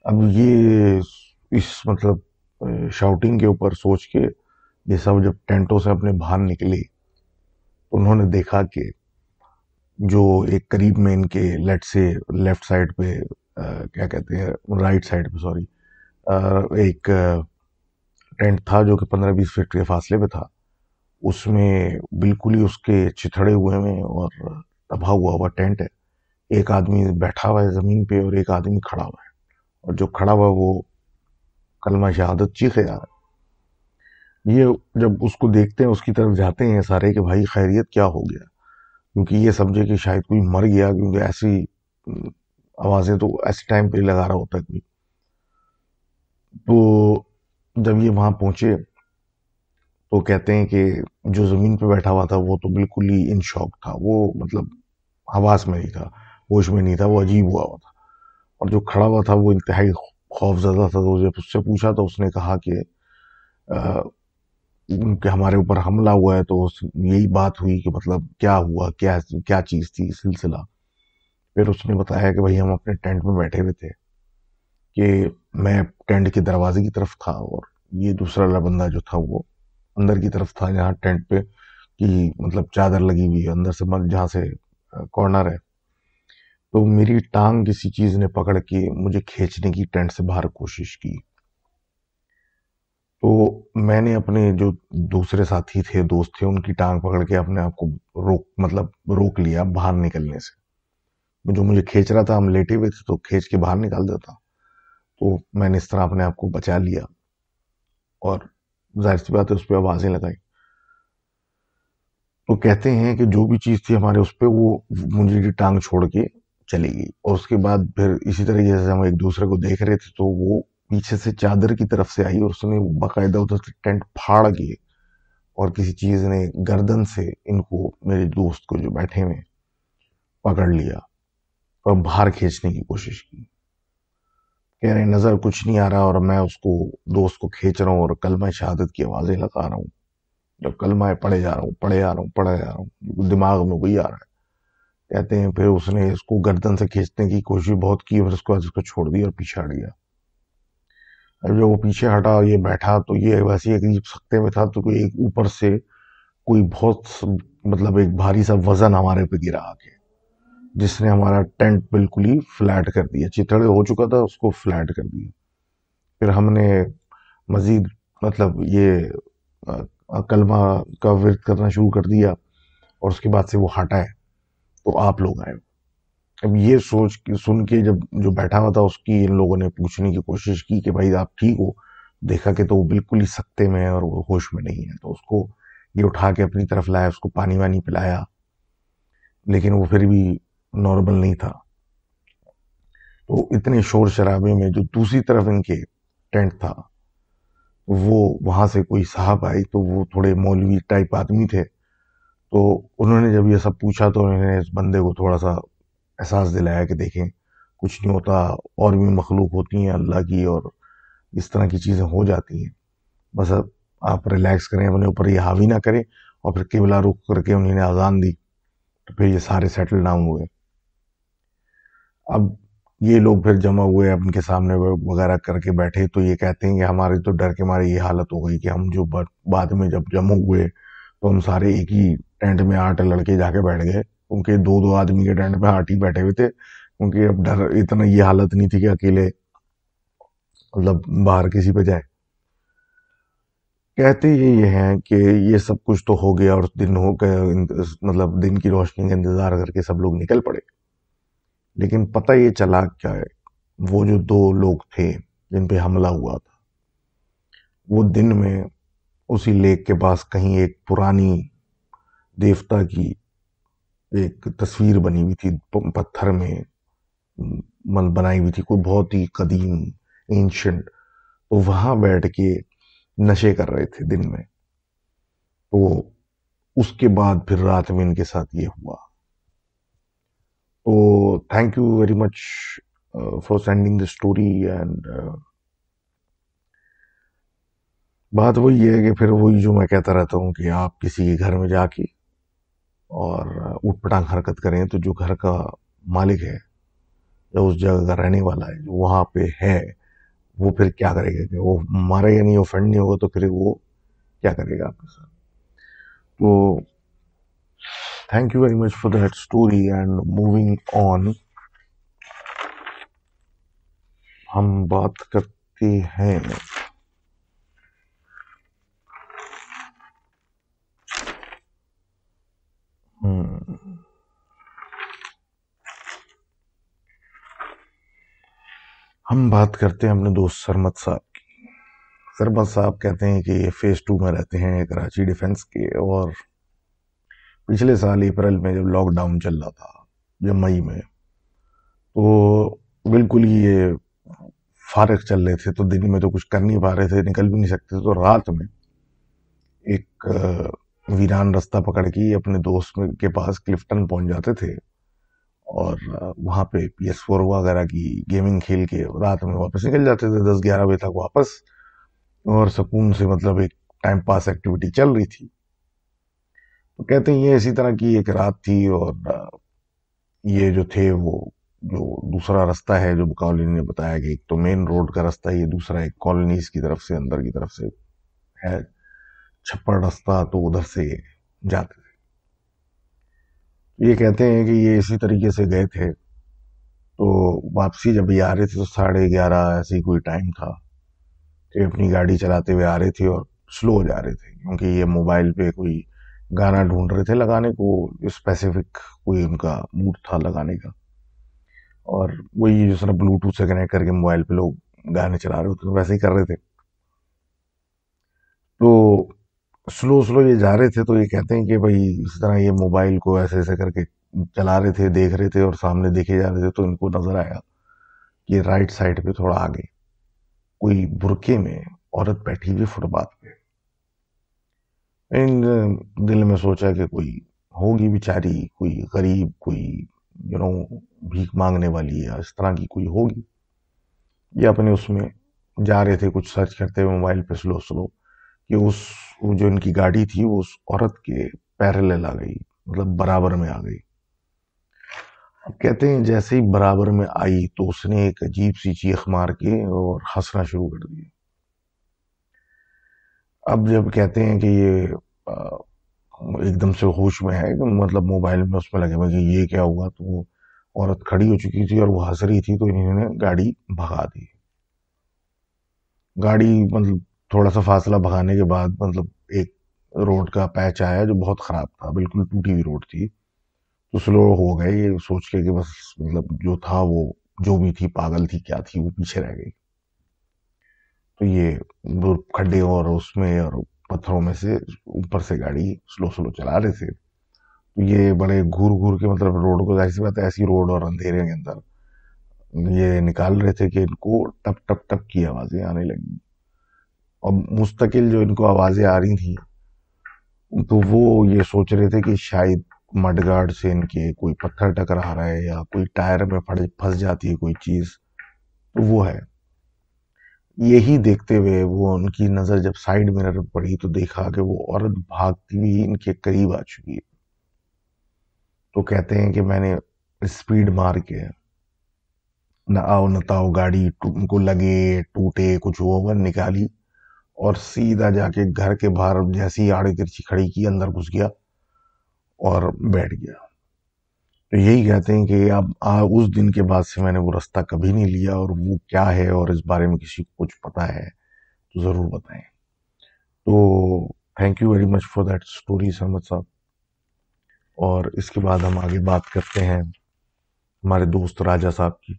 अब ये इस मतलब शाउटिंग के ऊपर सोच के ये सब जब टेंटों से अपने बाहर निकले, तो उन्होंने देखा कि जो एक करीब में इनके लेट से लेफ्ट साइड पे क्या कहते हैं, राइट साइड पे सॉरी, एक टेंट था जो कि 15-20 फीट के फासले पे था। उसमें बिल्कुल ही उसके चिथड़े हुए में और तबाह हुआ हुआ टेंट है। एक आदमी बैठा हुआ है जमीन पे और एक आदमी खड़ा हुआ है, और जो खड़ा हुआ वो कलमा शहादत चीखे जा रहा है। ये जब उसको देखते हैं, उसकी तरफ जाते हैं सारे कि भाई खैरियत क्या हो गया, क्योंकि ये समझे कि शायद कोई मर गया, क्योंकि ऐसी आवाजें तो ऐसे टाइम पे लगा रहा होता है कोई। तो जब ये वहां पहुंचे, तो कहते हैं कि जो जमीन पे बैठा हुआ था वो तो बिल्कुल ही इन शॉक था, वो मतलब हवास में नहीं था, होश में नहीं था, वो अजीब हुआ हुआ था। और जो खड़ा हुआ था वो इंतहाई खौफजदा था। तो जब उससे पूछा तो उसने कहा कि अ, कि हमारे ऊपर हमला हुआ है। तो यही बात हुई कि मतलब क्या हुआ, क्या क्या चीज थी सिलसिला। फिर उसने बताया कि भाई हम अपने टेंट में बैठे हुए थे, कि मैं टेंट के दरवाजे की तरफ था, और ये दूसरा बंदा जो था वो अंदर की तरफ था, जहाँ टेंट पे की मतलब चादर लगी हुई है अंदर से, जहाँ से कॉर्नर है। तो मेरी टांग किसी चीज ने पकड़ के मुझे खींचने की टेंट से बाहर कोशिश की। तो मैंने अपने जो दूसरे साथी थे, दोस्त थे, उनकी टांग पकड़ के अपने आप को रोक लिया बाहर निकलने से। जो मुझे खींच रहा था, हम लेटे हुए थे, तो खींच के बाहर निकाल देता। तो मैंने इस तरह अपने आप को बचा लिया, और जाहिर सी बात है उस पर आवाजें लगाई। तो कहते हैं कि जो भी चीज थी हमारे उस पर, वो मुझे टांग छोड़ के चली गई। और उसके बाद फिर इसी तरीके से हम एक दूसरे को देख रहे थे, तो वो पीछे से चादर की तरफ से आई, और उसने बाकायदा उधर से टेंट फाड़ के, और किसी चीज ने गर्दन से इनको, मेरे दोस्त को जो बैठे हुए, पकड़ लिया और बाहर खींचने की कोशिश की। कह रहे नजर कुछ नहीं आ रहा, और मैं उसको दोस्त को खींच रहा हूँ और कलमा शहादत की आवाजें लगा रहा हूँ। जब कलमा पढ़े जा रहा हूँ, पढ़े जा रहा हूँ, पढ़े जा रहा हूँ, दिमाग में वही आ रहा है। कहते हैं फिर उसने इसको गर्दन से खींचने की कोशिश बहुत की, फिर उसके बाद उसको छोड़ दिया और पीछे हट गया। अब जब वो पीछे हटा और ये बैठा, तो ये वैसे ही अजीब सकते में था, तो कोई एक ऊपर से कोई बहुत मतलब एक भारी सा वजन हमारे पे गिरा आके, जिसने हमारा टेंट बिल्कुल ही फ्लैट कर दिया। चितड़े हो चुका था, उसको फ्लैट कर दिया। फिर हमने मजीद मतलब ये कलमा का विर्द करना शुरू कर दिया, और उसके बाद से वो हटा है। तो आप लोग आए। अब ये सुन के जब जो बैठा हुआ था उसकी इन लोगों ने पूछने की कोशिश की कि भाई आप ठीक हो। देखा कि तो वो बिल्कुल ही सकते में है और वो होश में नहीं है। तो उसको ये उठा के अपनी तरफ लाया, उसको पानी वानी पिलाया, लेकिन वो फिर भी नॉर्मल नहीं था। तो इतने शोर शराबे में जो दूसरी तरफ इनके टेंट था, वो वहां से कोई साहब आई, तो वो थोड़े मौलवी टाइप आदमी थे। तो उन्होंने जब ये सब पूछा, तो उन्होंने इस बंदे को थोड़ा सा एहसास दिलाया कि देखें कुछ नहीं होता, और भी मखलूक होती हैं अल्लाह की, और इस तरह की चीज़ें हो जाती हैं। बस अब आप रिलैक्स करें, अपने ऊपर ये हावी ना करें। और फिर किबला रुख करके उन्होंने अजान दी, तो फिर ये सारे सेटल डाउन हुए। अब ये लोग फिर जमा हुए, अब इनके सामने वगैरह करके बैठे, तो ये कहते हैं कि हमारे तो डर के मारे ये हालत हो गई कि हम जो बाद में जब जमा हुए, तो हम सारे एक ही टेंट में 8 लड़के जाके बैठ गए। उनके दो दो आदमी के टेंट में 8 ही बैठे हुए थे, क्योंकि अब डर इतना, ये हालत नहीं थी कि अकेले मतलब बाहर किसी पे जाए। कहते ये हैं कि ये सब कुछ तो हो गया और दिन हो गया, मतलब दिन की रोशनी का इंतजार करके सब लोग निकल पड़े। लेकिन पता ये चला क्या है, वो जो दो लोग थे जिन पे हमला हुआ था, वो दिन में उसी लेक के पास कहीं एक पुरानी देवता की एक तस्वीर बनी हुई थी, पत्थर में बनाई हुई थी, कोई बहुत ही कदीम एंशंट। तो वहां बैठ के नशे कर रहे थे दिन में। तो उसके बाद फिर रात में इनके साथ ये हुआ। तो thank you very much for sending the story. And बात वही है कि फिर वही जो मैं कहता रहता हूँ कि आप किसी के घर में जाके और ऊट पटांग हरकत करें, तो जो घर का मालिक है या उस जगह का रहने वाला है जो वहां पे है, वो फिर क्या करेगा? कि वो मारेगा नहीं, ऑफेंड नहीं होगा, तो फिर वो क्या करेगा आपके साथ? तो thank you very much for that story. And moving on, हम बात करते हैं हम्म, हम बात करते हैं अपने दोस्त सरमत साहब की। सरमत साहब कहते हैं कि ये फेज 2 में रहते हैं कराची डिफेंस के। और पिछले साल अप्रैल में जब लॉकडाउन चल रहा था, जब मई में, तो बिल्कुल ही ये फारग चल रहे थे, तो दिन में तो कुछ कर नहीं पा रहे थे, निकल भी नहीं सकते थे। तो रात में एक वीरान रास्ता पकड़ के अपने दोस्त के पास क्लिफ्टन पहुंच जाते थे। और वहां पे PS4 वगैरह की गेमिंग खेल के रात में वापस निकल जाते थे 10-11 बजे तक वापस। और सुकून से, मतलब एक टाइम पास एक्टिविटी चल रही थी। तो कहते हैं ये इसी तरह की एक रात थी। और ये जो थे वो, जो दूसरा रास्ता है जो कॉलोनी ने बताया कि एक तो मेन रोड का रास्ता है, ये दूसरा एक कॉलोनीज की तरफ से, अंदर की तरफ से है छप्पड़ रास्ता, तो उधर से जाते थे। ये कहते हैं कि ये इसी तरीके से गए थे। तो वापसी जब ये आ रहे थे तो 11:30 ऐसी कोई टाइम था कि अपनी गाड़ी चलाते हुए आ रहे थे और स्लो जा रहे थे, क्योंकि ये मोबाइल पे कोई गाना ढूंढ रहे थे लगाने को, स्पेसिफिक कोई उनका मूड था लगाने का। और वही जिस तरह ब्लूटूथ से कनेक्ट करके मोबाइल पे लोग गाने चला रहे होते, तो वैसे ही कर रहे थे। तो स्लो स्लो ये जा रहे थे। तो ये कहते हैं कि भाई इस तरह ये मोबाइल को ऐसे ऐसे करके चला रहे थे, देख रहे थे और सामने देखे जा रहे थे। तो इनको नजर आया कि राइट साइड पे थोड़ा आगे कोई बुरके में औरत बैठी हुई फुटपाथ पे। इन दिल में सोचा कि कोई होगी बेचारी, कोई गरीब, कोई भीख मांगने वाली या इस तरह की कोई होगी। ये अपने उसमें जा रहे थे कुछ सर्च करते हुए मोबाइल पे स्लो स्लो, कि उस वो जो इनकी गाड़ी थी वो उस औरत के पैरेलल आ गई, मतलब बराबर में आ गई। अब कहते हैं जैसे ही बराबर में आई तो उसने एक अजीब सी चीख मार के और हंसना शुरू कर दिया। अब जब कहते हैं कि ये अ, एकदम से होश में है, एकदम मतलब मोबाइल में उसमें लगे हुए कि ये क्या हुआ, तो वो औरत खड़ी हो चुकी थी और वो हंस रही थी। तो इन्होंने गाड़ी भगा दी। गाड़ी मतलब थोड़ा सा फासला भगाने के बाद, मतलब एक रोड का पैच आया जो बहुत खराब था, बिल्कुल टूटी हुई रोड थी। तो स्लो हो गए ये सोच के कि बस, मतलब जो था वो, जो भी थी पागल थी क्या थी, वो पीछे रह गई। तो ये वो खड्डे और उसमें और पत्थरों में से ऊपर से गाड़ी स्लो स्लो चला रहे थे। तो ये बड़े घूर घूर के, मतलब रोड को, जाहिर सी बात है ऐसी रोड और अंधेरे के अंदर ये निकाल रहे थे कि इनको टप टप टप की आवाजें आने लगी। और मुस्तकिल जो इनको आवाजें आ रही थी, तो वो ये सोच रहे थे कि शायद मडगार्ड से इनके कोई पत्थर टकरा रहा है या कोई टायर में फंस जाती है कोई चीज, तो वो है। यही देखते हुए वो, उनकी नजर जब साइड मिरर पर पड़ी तो देखा कि वो औरत भागती हुई इनके करीब आ चुकी है। तो कहते हैं कि मैंने स्पीड मार के, न आओ न ताओ गाड़ी उनको लगे टूटे कुछ ओवर निकाली और सीधा जाके घर के बाहर जैसी ही आड़े तिरछी खड़ी की, अंदर घुस गया और बैठ गया। तो यही कहते हैं कि अब उस दिन के बाद से मैंने वो रास्ता कभी नहीं लिया। और वो क्या है और इस बारे में किसी को कुछ पता है तो जरूर बताएं। तो thank you very much for that story सहमत साहब। और इसके बाद हम आगे बात करते हैं हमारे दोस्त राजा साहब की।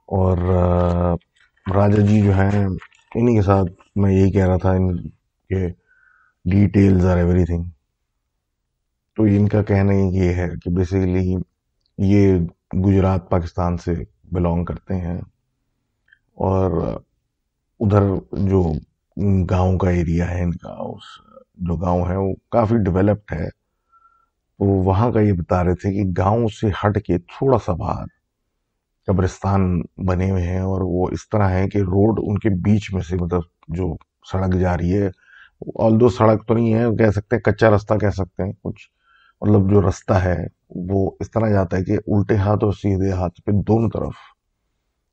और राजा जी जो हैं, इन्हीं के साथ मैं यही कह रहा था, इनके डिटेल्स आर एवरीथिंग। तो इनका कहना ये है कि बेसिकली ये गुजरात पाकिस्तान से बिलोंग करते हैं। और उधर जो गांव का एरिया है इनका, उस जो गांव है वो काफ़ी डेवलप्ड है। तो वहाँ का ये बता रहे थे कि गांव से हट के थोड़ा सा बाहर कब्रिस्तान बने हुए हैं। और वो इस तरह है कि रोड उनके बीच में से, मतलब जो सड़क जा रही है, ऑल दो सड़क तो नहीं है, कह सकते हैं कच्चा रास्ता कह सकते हैं कुछ, मतलब जो रास्ता है वो इस तरह जाता है कि उल्टे हाथ और सीधे हाथ पे दोनों तरफ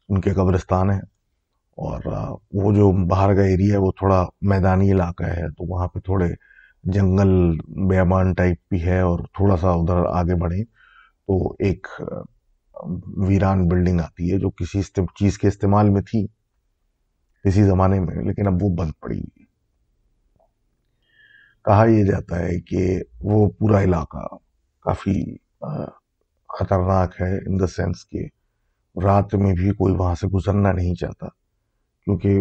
उनके कब्रिस्तान है। और वो जो बाहर का एरिया है वो थोड़ा मैदानी इलाका है, तो वहाँ पे थोड़े जंगल बेयाबान टाइप भी है। और थोड़ा सा उधर आगे बढ़े तो एक वीरान बिल्डिंग आती है जो किसी चीज के इस्तेमाल में थी किसी जमाने में, लेकिन अब वो बंद पड़ी। कहा यह जाता है कि वो पूरा इलाका काफी अ, खतरनाक है, इन द सेंस कि रात में भी कोई वहां से गुजरना नहीं चाहता, क्योंकि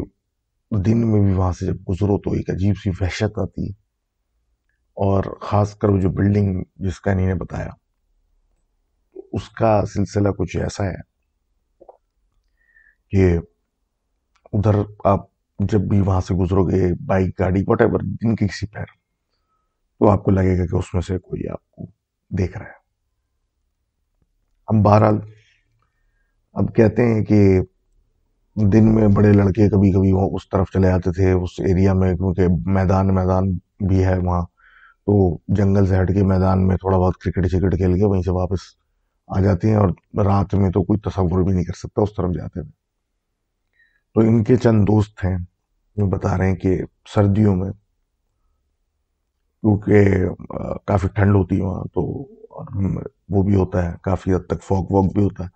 दिन में भी वहां से जब गुजरो तो एक अजीब सी वहशत आती है। और खासकर वो जो बिल्डिंग जिसका इन्हीं ने बताया, उसका सिलसिला कुछ ऐसा है कि उधर आप जब भी वहां से गुजरोगे, बाइक गाड़ी वट एवर, दिन की किसी पैर, तो आपको लगेगा कि उसमें से कोई आपको देख रहा है। अब बहरहाल, अब कहते हैं कि दिन में बड़े लड़के कभी कभी वो उस तरफ चले जाते थे उस एरिया में, क्योंकि मैदान मैदान भी है वहाँ। तो जंगल से हट के मैदान में थोड़ा बहुत क्रिकेट शिकेट खेल के वहीं से वापस आ जाते हैं। और रात में तो कोई तस्वुर भी नहीं कर सकता उस तरफ जाते थे। तो इनके चंद दोस्त हैं जो बता रहे हैं कि सर्दियों में, क्योंकि काफी ठंड होती है वहाँ, तो और वो भी होता है, काफी हद तक फॉग वॉग भी होता है।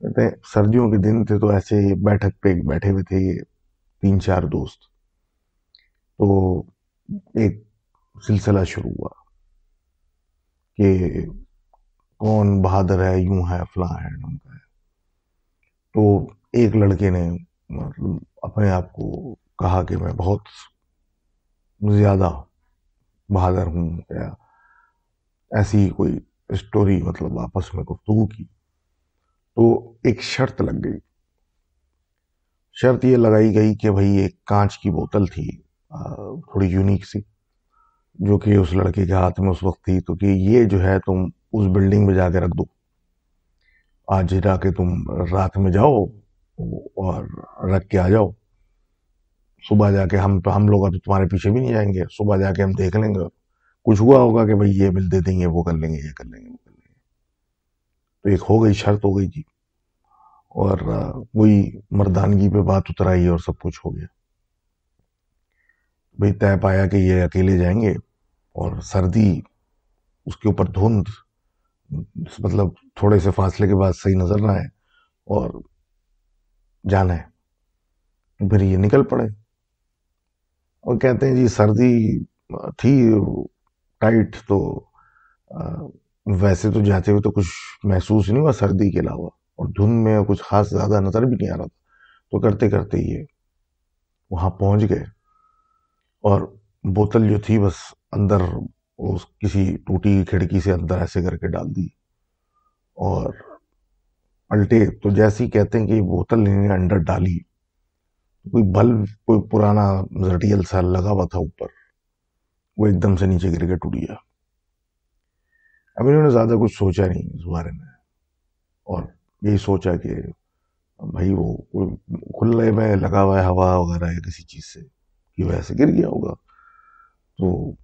कहते हैं सर्दियों के दिन थे तो ऐसे ही बैठक पे बैठे हुए थे ये तीन चार दोस्त। तो एक सिलसिला शुरू हुआ कि कौन बहादुर है, यूं है, फला है, ढमका है। तो एक लड़के ने मतलब अपने आप को कहा कि मैं बहुत ज्यादा बहादुर हूँ, या ऐसी ही कोई स्टोरी, मतलब आपस में गुफ्तगू की। तो एक शर्त लग गई। शर्त ये लगाई गई कि भाई एक कांच की बोतल थी, थोड़ी यूनिक सी, जो कि उस लड़के के हाथ में उस वक्त थी। तो कि ये जो है तुम उस बिल्डिंग में जाके रख दो, आज जाके तुम रात में जाओ और रख के आ जाओ। सुबह जाके हम लोग अभी तुम्हारे पीछे भी नहीं जाएंगे, सुबह जाके हम देख लेंगे, और कुछ हुआ होगा कि भाई ये बिल दे देंगे, वो कर लेंगे, ये कर लेंगे, वो कर लेंगे। तो एक हो गई, शर्त हो गई जी। और वही मर्दानगी पे बात उतर आई और सब कुछ हो गया। भाई तय पाया कि ये अकेले जाएंगे, और सर्दी, उसके ऊपर धुंध, मतलब थोड़े से फासले के बाद सही नजर ना आए, और जाना है। तो फिर ये निकल पड़े। और कहते हैं जी सर्दी थी टाइट, तो अ, वैसे तो जाते हुए तो कुछ महसूस नहीं हुआ सर्दी के अलावा, और धुंध में कुछ खास ज्यादा नजर भी नहीं आ रहा था। तो करते करते ये वहां पहुंच गए। और बोतल जो थी बस अंदर, उस किसी टूटी खिड़की से अंदर ऐसे करके डाल दी। और पलटे तो जैसे ही कहते हैं कि बोतल इन्होंने अंदर डाली, कोई बल्ब, कोई पुराना जटियल सा लगा हुआ था ऊपर, वो एकदम से नीचे गिर के टूट गया। अब इन्होंने ज्यादा कुछ सोचा नहीं इस बारे में, और यही सोचा कि भाई वो कोई खुले में लगा हुआ है, हवा वगैरह है किसी चीज से की वजह से गिर गया होगा। तो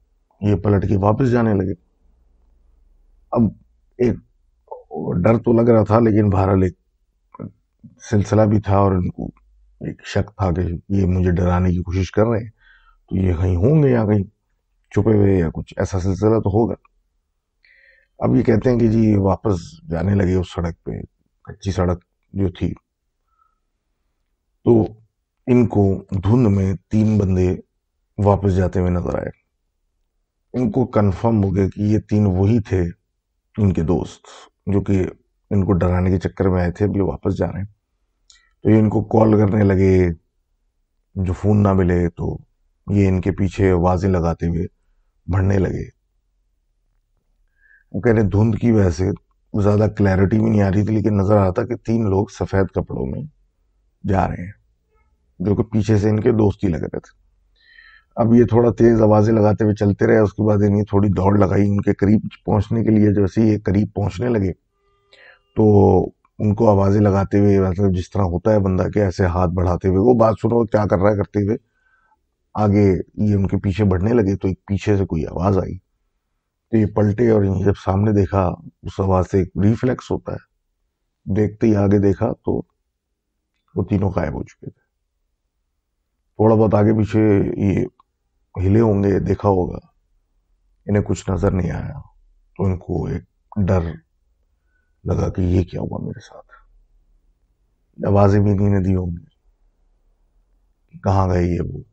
ये पलट के वापस जाने लगे। अब एक डर तो लग रहा था, लेकिन बहरहाल एक सिलसिला भी था, और इनको एक शक था कि ये मुझे डराने की कोशिश कर रहे हैं, तो ये कहीं होंगे या कहीं छुपे हुए, या कुछ ऐसा सिलसिला तो होगा। अब ये कहते हैं कि जी वापस जाने लगे उस सड़क पे, कच्ची सड़क जो थी। तो इनको धुंध में तीन बंदे वापस जाते हुए नजर आए। इनको कंफर्म हो गया कि ये 3 वही थे, इनके दोस्त, जो कि इनको डराने के चक्कर में आए थे, अब ये वापस जा रहे हैं। तो ये इनको कॉल करने लगे, जो फोन ना मिले तो ये इनके पीछे आवाजें लगाते हुए बढ़ने लगे। वो कह रहे धुंध की वजह से ज्यादा क्लैरिटी भी नहीं आ रही थी, लेकिन नजर आ रहा था कि 3 लोग सफेद कपड़ों में जा रहे हैं, जो कि पीछे से इनके दोस्त ही लग रहे थे। अब ये थोड़ा तेज आवाजें लगाते हुए चलते रहे। उसके बाद इन्हें थोड़ी दौड़ लगाई उनके करीब पहुंचने के लिए। जैसे ये करीब पहुंचने लगे तो उनको आवाजें लगाते हुए, मतलब जिस तरह होता है बंदा के, ऐसे हाथ बढ़ाते हुए, वो बात सुनो क्या कर रहा है करते हुए आगे ये उनके पीछे बढ़ने लगे। तो एक पीछे से कोई आवाज आई, तो ये पलटे और इन्हें जब सामने देखा, उस आवाज से एक रिफ्लेक्स होता है, देखते ही आगे देखा तो वो तीनों गायब हो चुके थे। थोड़ा बहुत आगे पीछे ये हिले होंगे, देखा होगा, इन्हें कुछ नजर नहीं आया। तो इनको एक डर लगा कि ये क्या हुआ मेरे साथ। आवाजें भी इन्हीं ने दी होंगी, कहाँ गए ये वो।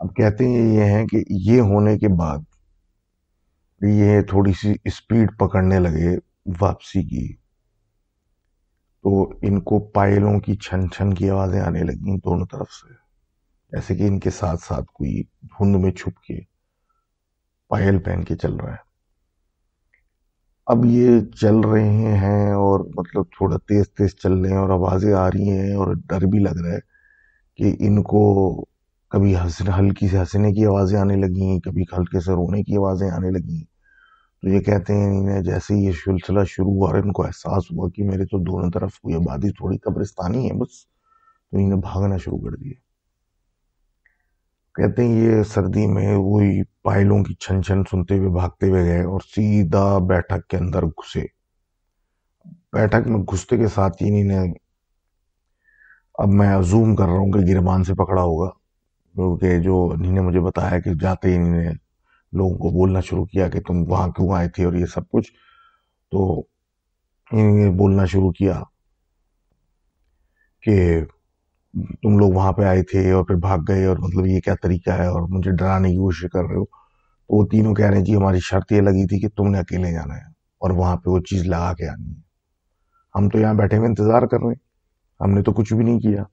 अब कहते हैं ये हैं कि ये होने के बाद ये थोड़ी सी स्पीड पकड़ने लगे वापसी की, तो इनको पायलों की छन छन की आवाजें आने लगी दोनों तरफ से, जैसे कि इनके साथ साथ कोई धुंध में छुप के पायल पहन के चल रहा है। अब ये चल रहे हैं और मतलब थोड़ा तेज तेज चल रहे हैं और आवाजें आ रही हैं और डर भी लग रहा है कि इनको कभी हल्की से हंसने की आवाजें आने लगी, कभी हल्के से रोने की आवाजें आने लगी। तो ये कहते हैं इन्हें जैसे ही ये सिलसिला शुरू हुआ और इनको एहसास हुआ कि मेरे तो दोनों तरफ कोई आबादी, थोड़ी कब्रिस्तानी है बस, तो इन्हें भागना शुरू कर दिया। कहते हैं ये सर्दी में वही पायलों की छन छन सुनते हुए भागते हुए गए और सीधा बैठक के अंदर घुसे। बैठक में घुसते के साथ ही इन्हें, अब मैं अजूम कर रहा हूँ कि गिरबान से पकड़ा होगा, क्योंकि जो इन्होंने मुझे बताया कि जाते ही इन्होंने लोगों को बोलना शुरू किया कि तुम वहां क्यों आए थे और ये सब कुछ। तो इन्होंने बोलना शुरू किया कि तुम लोग वहां पे आए थे और फिर भाग गए, और मतलब ये क्या तरीका है और मुझे डराने की कोशिश कर रहे हो। तो वो तीनों कह रहे हैं जी हमारी शर्त ये लगी थी कि तुमने अकेले जाना है और वहां पे वो चीज लगा के आनी है। हम तो यहाँ बैठे हुए इंतजार कर रहे हैं, हमने तो कुछ भी नहीं किया।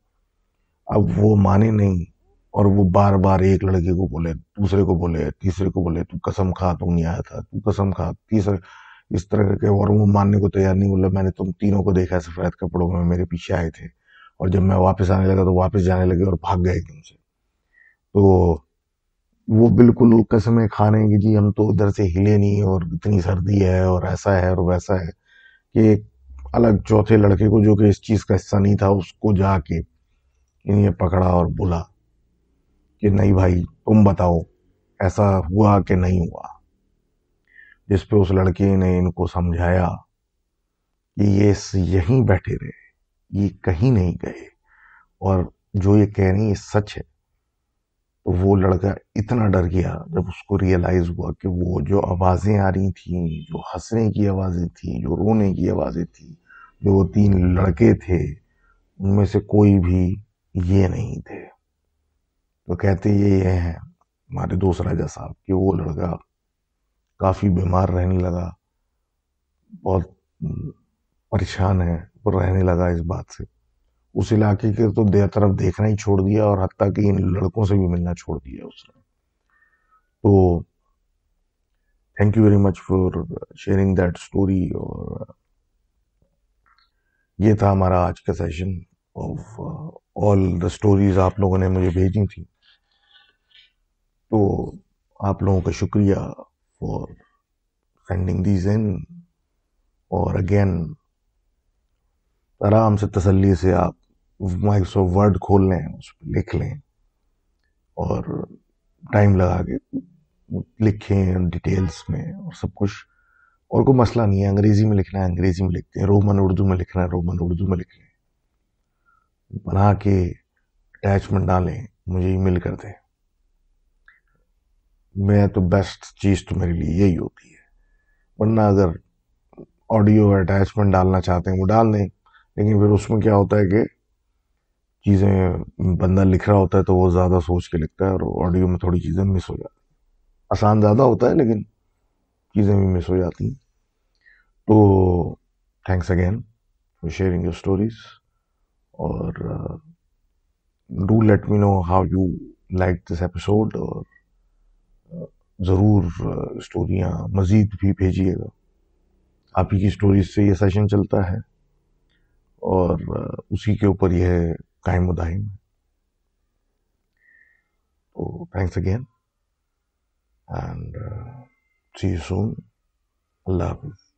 अब वो माने नहीं, और वो बार बार एक लड़के को बोले, दूसरे को बोले, तीसरे को बोले, तू कसम खा तू नहीं आया था, तू कसम खा, तीसरे इस तरह के। और वो मानने को तैयार नहीं, बोला मैंने तुम तीनों को देखा सफेद कपड़ों में, मेरे पीछे आए थे, और जब मैं वापस आने लगा तो वापस जाने लगे और भाग गए एकदम से। तो वो बिल्कुल कसमें खा रहे हैं कि जी हम तो उधर से हिले नहीं, और इतनी सर्दी है और ऐसा है और वैसा है, कि एक अलग चौथे लड़के को जो कि इस चीज का हिस्सा नहीं था, उसको जाके इन्हें पकड़ा और बोला कि नहीं भाई तुम बताओ ऐसा हुआ कि नहीं हुआ। जिस पे उस लड़के ने इनको समझाया कि ये यहीं बैठे रहे, ये कहीं नहीं गए, और जो ये कह रही है सच है। तो वो लड़का इतना डर गया जब उसको रियलाइज हुआ कि वो जो आवाजें आ रही थी, जो हंसने की आवाजें थी, जो रोने की आवाजें थी, जो वो 3 लड़के थे, उनमें से कोई भी ये नहीं थे। तो कहते ये हैं हमारे दोस्त राजा साहब कि वो लड़का काफी बीमार रहने लगा, बहुत परेशान है, वो रहने लगा इस बात से। उस इलाके के तो देर तरफ देखना ही छोड़ दिया, और हत्ता कि इन लड़कों से भी मिलना छोड़ दिया उसने। तो thank you very much for sharing that story. और ये था हमारा आज का session of all the stories आप लोगों ने मुझे भेजी थी। तो आप लोगों का शुक्रिया फॉर सेंडिंग दीज इन। और अगेन आराम से तसल्ली से आप माइक्रोसॉफ्ट वर्ड खोल लें, उस पर लिख लें और टाइम लगा के लिखें डिटेल्स में और सब कुछ। और कोई मसला नहीं है, अंग्रेजी में लिखना है अंग्रेजी में लिखते हैं, रोमन उर्दू में लिखना है रोमन उर्दू में लिख लें, बना के अटैचमेंट डालें, मुझे ईमेल कर दें। मैं तो बेस्ट चीज़ तो मेरे लिए यही होती है। वरना अगर ऑडियो अटैचमेंट डालना चाहते हैं वो डाल दें, लेकिन फिर उसमें क्या होता है कि चीज़ें बंदा लिख रहा होता है तो वो ज़्यादा सोच के लिखता है और ऑडियो में थोड़ी चीज़ें मिस हो जाती हैं। आसान ज़्यादा होता है लेकिन चीज़ें भी मिस हो जाती हैं। तो thanks again for sharing your stories, और do let me know how you like this episode, और ज़रूर स्टोरियाँ मज़ीद भी भेजिएगा। आप ही की स्टोरीज से ये सेशन चलता है और उसी के ऊपर यह कायम दायम है। तो thanks again and see you soon. अल्लाह हाफिज़।